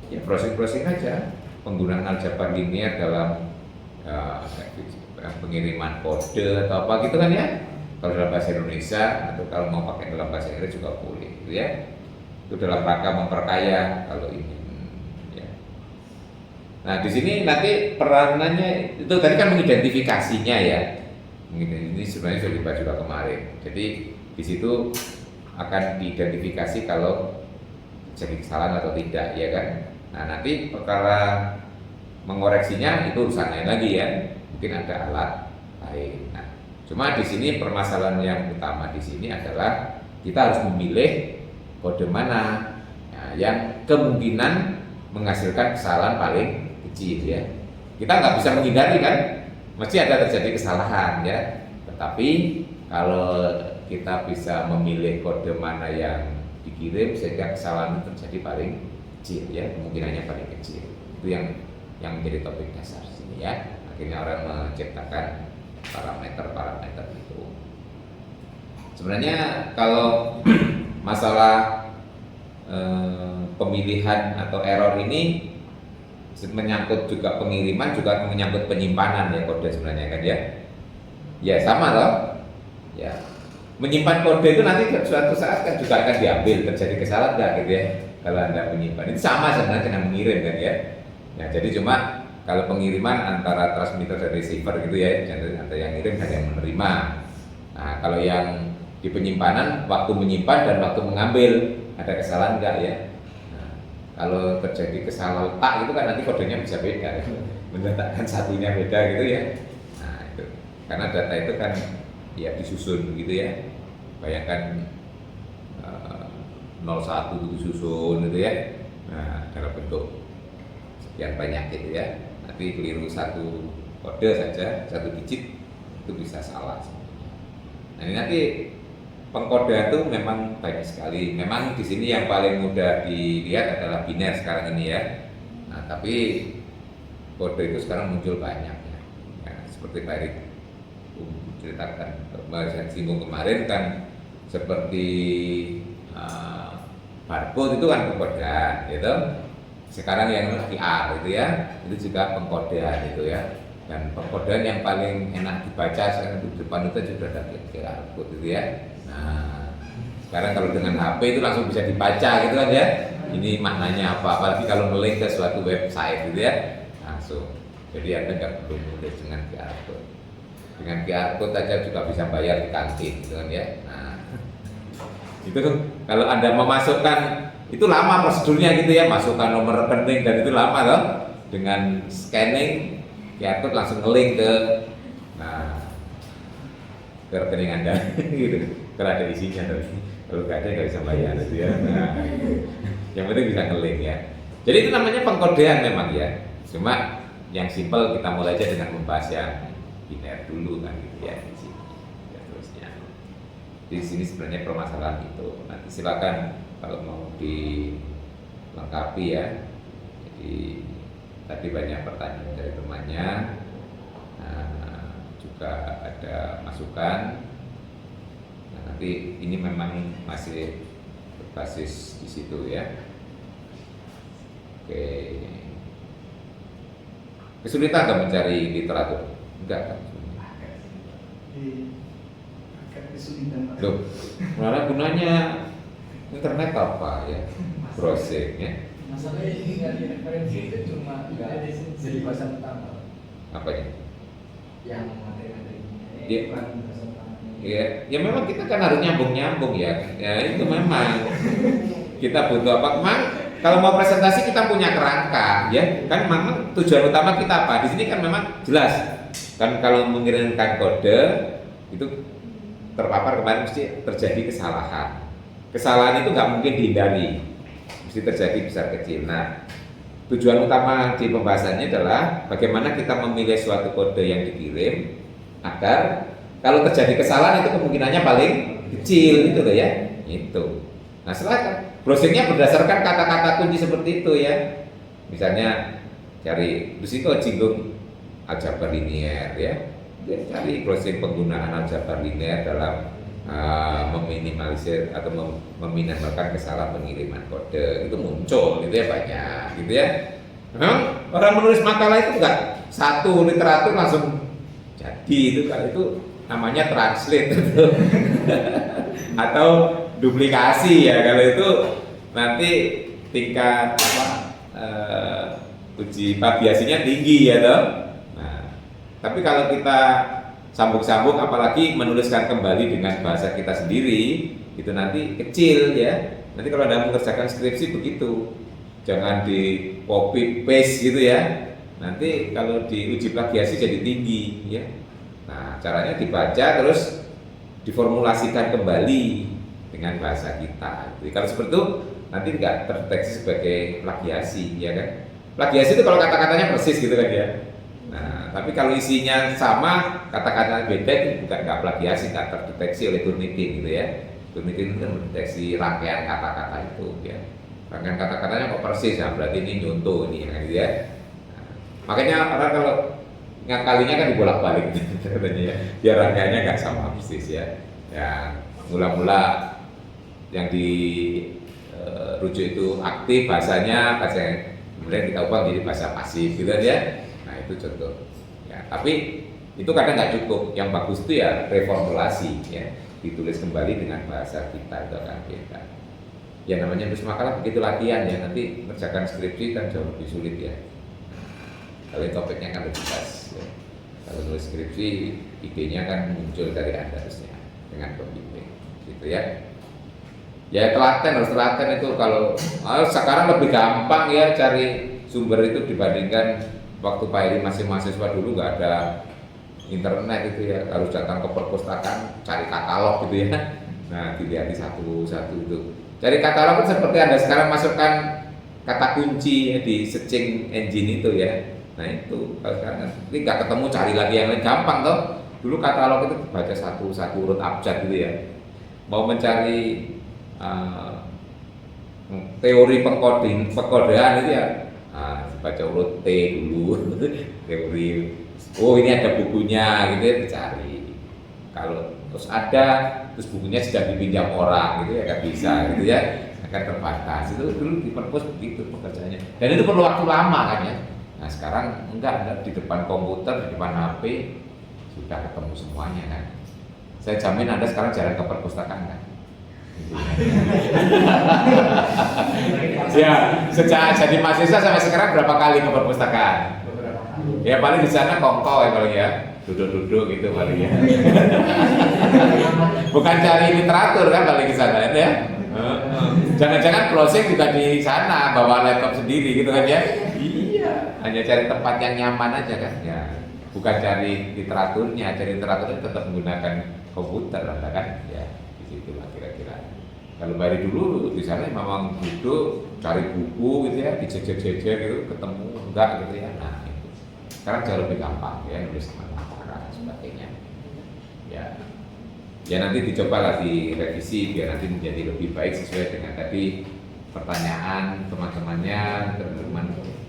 ya browsing aja penggunaan aljabar linear dalam pengiriman kode atau apa gitu kan ya, kalau dalam bahasa Indonesia atau kalau mau pakai dalam bahasa Inggris juga boleh gitu ya, itu dalam rangka memperkaya kalau ini ya. Nah di sini nanti peranannya itu tadi kan mengidentifikasinya ya, ini sebenarnya sudah dibahas juga kemarin, jadi di situ akan diidentifikasi kalau jadi kesalahan atau tidak ya kan. Nah nanti perkara mengoreksinya itu urusan lain lagi ya, mungkin ada alat lain. Nah, cuma di sini permasalahan yang utama di sini adalah kita harus memilih kode mana yang kemungkinan menghasilkan kesalahan paling kecil ya. Kita nggak bisa menghindari kan, mesti ada terjadi kesalahan ya. Tetapi kalau kita bisa memilih kode mana yang dikirim sehingga kesalahan terjadi paling kecil ya, kemungkinannya paling kecil. Itu yang menjadi topik dasar sini ya. Akhirnya orang menciptakan parameter itu. Sebenarnya kalau masalah pemilihan atau error ini menyangkut juga pengiriman, juga menyangkut penyimpanan ya kode sebenarnya kan ya. Ya sama loh. Ya. Menyimpan kode itu nanti suatu saat kan juga akan diambil, terjadi kesalahan enggak gitu ya. Kalau Anda menyimpan itu sama sebenarnya dengan mengirim kan ya. Ya, jadi cuma kalau pengiriman antara transmitter dan receiver gitu ya, antara yang ngirim dan yang menerima. Nah, kalau yang di penyimpanan, waktu menyimpan dan waktu mengambil ada kesalahan enggak ya? Nah, kalau terjadi kesalahan letak itu kan nanti kodenya bisa beda, ya. Meletakkan satunya beda gitu ya. Nah itu, karena data itu kan ya disusun gitu ya. Bayangkan 01 itu disusun gitu ya. Nah, dalam bentuk yang banyak gitu ya, nanti keliru satu kode saja, satu digit itu bisa salah. Nah ini nanti pengkodean itu memang banyak sekali. Memang di sini yang paling mudah dilihat adalah biner sekarang ini ya. Nah tapi kode itu sekarang muncul banyak ya. Ya seperti Pak Erik ceritakan, saya singgung kemarin kan, seperti barcode itu kan pengkodean gitu. Sekarang yang QR itu ya, itu juga pengkodean itu ya. Dan pengkodean yang paling enak dibaca sekarang di depan itu sudah ada QR code itu ya. Nah, sekarang kalau dengan HP itu langsung bisa dibaca gitu kan ya. Ini maknanya apa? Apalagi kalau nge-link ke suatu website gitu ya, langsung. Jadi Anda nggak perlu nulis dengan QR code. Dengan QR code aja juga bisa bayar di kantin gitu kan ya. Nah, itu kan kalau Anda memasukkan, itu lama prosedurnya gitu ya, masukkan nomor rekening dan itu lama loh. Dengan scanning QR code langsung nge-link ke ke rekening Anda gitu. Kalau ada isinya, kalau nggak ada nggak bisa bayar gitu ya. Nah, yang penting bisa nge-link ya. Jadi itu namanya pengkodean memang ya. Cuma yang simpel kita mulai aja dengan membahas yang biner dulu kan gitu ya. Ya terusnya. Di sini sebenarnya permasalahan itu. Nanti silakan kalau mau dilengkapi ya. Jadi tadi banyak pertanyaan dari temannya. Juga ada masukan. Nah, nanti ini memang masih berbasis di situ ya. Oke. Kesulitan nggak mencari literatur? Enggak kan? Agak kesulitan Pak. Loh, malah gunanya internet apa ya? Browsing ya. Masalahnya ini dari referensi itu cuma nggak jadi bahasa pertama. Apa ya? Yang materi-materinya Iya. bukan bahasa pertama. Ya, ya memang kita kan harus nyambung ya. Ya itu memang kita butuh apa? Memang kalau mau presentasi kita punya kerangka, ya kan memang tujuan utama kita apa? Di sini kan memang jelas Kan kalau mengirimkan kode itu terpapar kemarin mesti terjadi kesalahan. Kesalahan itu nggak mungkin dihindari, mesti terjadi besar kecil. Nah, tujuan utama di pembahasannya adalah bagaimana kita memilih suatu kode yang dikirim agar kalau terjadi kesalahan itu kemungkinannya paling kecil gitu loh ya. Itu. Nah, silakan. Browsingnya berdasarkan kata-kata kunci seperti itu ya. Misalnya cari risiko jinggung aljabar linear ya. Dia cari browsing penggunaan aljabar linear dalam meminimalisir atau meminimalkan kesalahan pengiriman kode. Itu muncul gitu ya, banyak gitu ya. Memang orang menulis makalah itu enggak satu literatur langsung jadi itu, kalau itu namanya translate itu. Atau duplikasi ya, kalau itu nanti tingkat uji variasinya tinggi ya toh. Nah, tapi kalau kita sambung-sambung apalagi menuliskan kembali dengan bahasa kita sendiri itu nanti kecil ya. Nanti kalau Anda mengerjakan skripsi begitu, jangan di copy paste gitu ya. Nanti kalau diuji plagiasi jadi tinggi ya. Nah, caranya dibaca terus diformulasikan kembali dengan bahasa kita. Jadi kalau seperti itu nanti nggak terdeteksi sebagai plagiasi ya kan. Plagiasi itu kalau kata-katanya persis gitu kan ya. Nah, tapi kalau isinya sama, kata-kata beda itu bukan nggak plagiasi, nggak terdeteksi oleh Turnitin gitu ya. Turnitin itu mendeteksi rangkaian kata-kata itu ya. Rangkaian kata-katanya kok persis ya, berarti ini nyontoh ini gitu ya. Nah, makanya orang kalau ngakalinya kan dibolak-balik gitu katanya ya. Biar rangkaiannya nggak sama persis ya. Ya, mula-mula yang dirujuk itu aktif bahasanya, kemudian kita ubah jadi bahasa pasif gitu ya. Nah itu contoh ya, tapi itu kadang nggak cukup. Yang bagus itu ya reformulasi ya, ditulis kembali dengan bahasa kita, itu akan beda ya. Namanya nulis makalah begitu latihan ya, nanti mengerjakan skripsi kan jauh lebih sulit ya. Kalau topiknya kan lebih pas ya. Kalau nulis skripsi idenya kan muncul dari Anda harusnya dengan pembimbing gitu ya. Ya telaten, harus telaten itu. Kalau sekarang lebih gampang ya cari sumber itu dibandingkan waktu Pak Heri masih mahasiswa dulu, nggak ada internet itu ya, harus datang ke perpustakaan cari katalog gitu ya. Nah dilihat satu-satu itu. Cari katalog itu seperti Anda sekarang masukkan kata kunci ya, di searching engine itu ya. Nah itu kalau sekarang ini nggak ketemu, cari lagi yang lain gampang toh. Dulu katalog itu baca satu-satu urut abjad gitu ya. Mau mencari teori pengkodean itu ya, baca urut T dulu. Teori, oh ini ada bukunya gitu ya, dicari. Kalau terus ada, terus bukunya sedang dipinjam orang gitu ya, nggak bisa gitu ya, akan terbatas. Itu dulu di perpus begitu pekerjaannya, dan itu perlu waktu lama kan ya. Nah sekarang enggak, di depan komputer, di depan HP sudah ketemu semuanya kan. Saya jamin Anda sekarang jarang ke perpustakaan kan. Ya, sejak jadi mahasiswa sampai sekarang berapa kali ke perpustakaan? Ya paling di sana kongko ya paling ya, duduk-duduk gitu paling ya. Bukan cari literatur kan paling di sana ya. Jangan-jangan browsing juga di sana, bawa laptop sendiri gitu kan ya. Iya, hanya cari tempat yang nyaman aja kan ya. Bukan cari literaturnya, cari literaturnya tetap menggunakan komputer kan ya. Di situ lah kira-kira. Kalau dari dulu di sana memang duduk cari buku gitu ya, dijejek-jejek gitu, ketemu enggak gitu ya. Nah itu sekarang jauh lebih gampang ya, nulis kemana-mana dan sebagainya. Ya nanti dicoba lah direvisi biar nanti menjadi lebih baik sesuai dengan tadi pertanyaan teman-temannya, teman-teman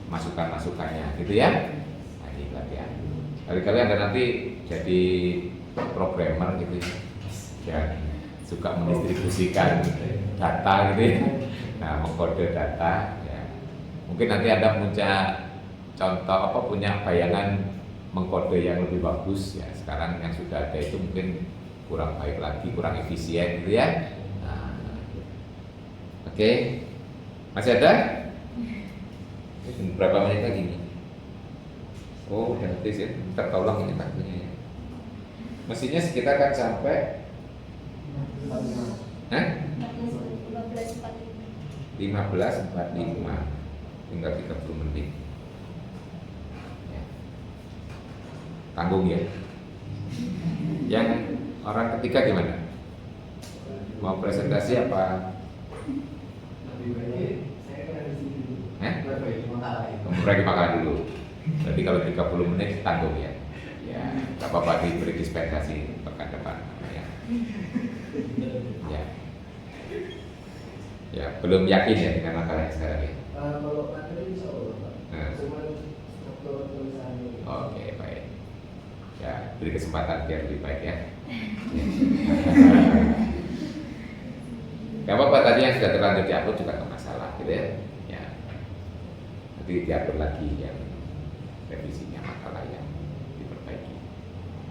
masukan-masukannya gitu ya. Nah ini latihan. Kali-kali Anda nanti jadi programmer gitu ya, suka mendistribusikan data gitu ya. Nah mengkode data ya. Mungkin nanti Anda punya contoh punya bayangan mengkode yang lebih bagus ya. Sekarang yang sudah ada itu mungkin kurang baik lagi, kurang efisien gitu ya. Nah, oke. Masih ada? Berapa menit lagi nih? Oh udah habis ya, tertolong ini waktunya ya. Mestinya sekitar kan sampai 15.45, tinggal 30 menit ya. tanggung ya. Yang orang ketiga gimana? Mau presentasi apa? Lebih baik saya kan di sini dulu. Lebih baik makalah itu. Memberi makalah dulu. Berarti kalau 30 menit tanggung ya. Ya, nggak apa-apa diberi dispensasi pekan depan ya. Ya. Ya, belum yakin ya dengan makalah yang sekarang ya. Kalau materi bisa Pak. Nah. Cuman struktur tulisannya. Oke, baik. Ya, beri kesempatan biar lebih baik ya. Gak apa-apa, tadi yang sudah terlanjur diupload juga nggak masalah gitu ya. Ya. Nanti diatur lagi yang revisinya makalah yang diperbaiki.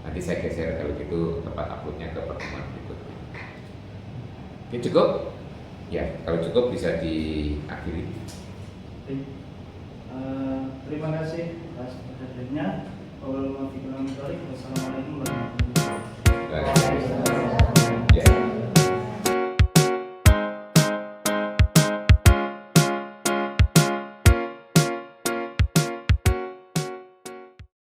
Nanti saya geser kalau gitu tempat uploadnya ke pertemuan berikutnya. Oke, cukup? Ya, kalau cukup bisa diakhiri. Baik. Terima kasih atas perhatiannya. Wassalamualaikum warahmatullahi wabarakatuh. Baik.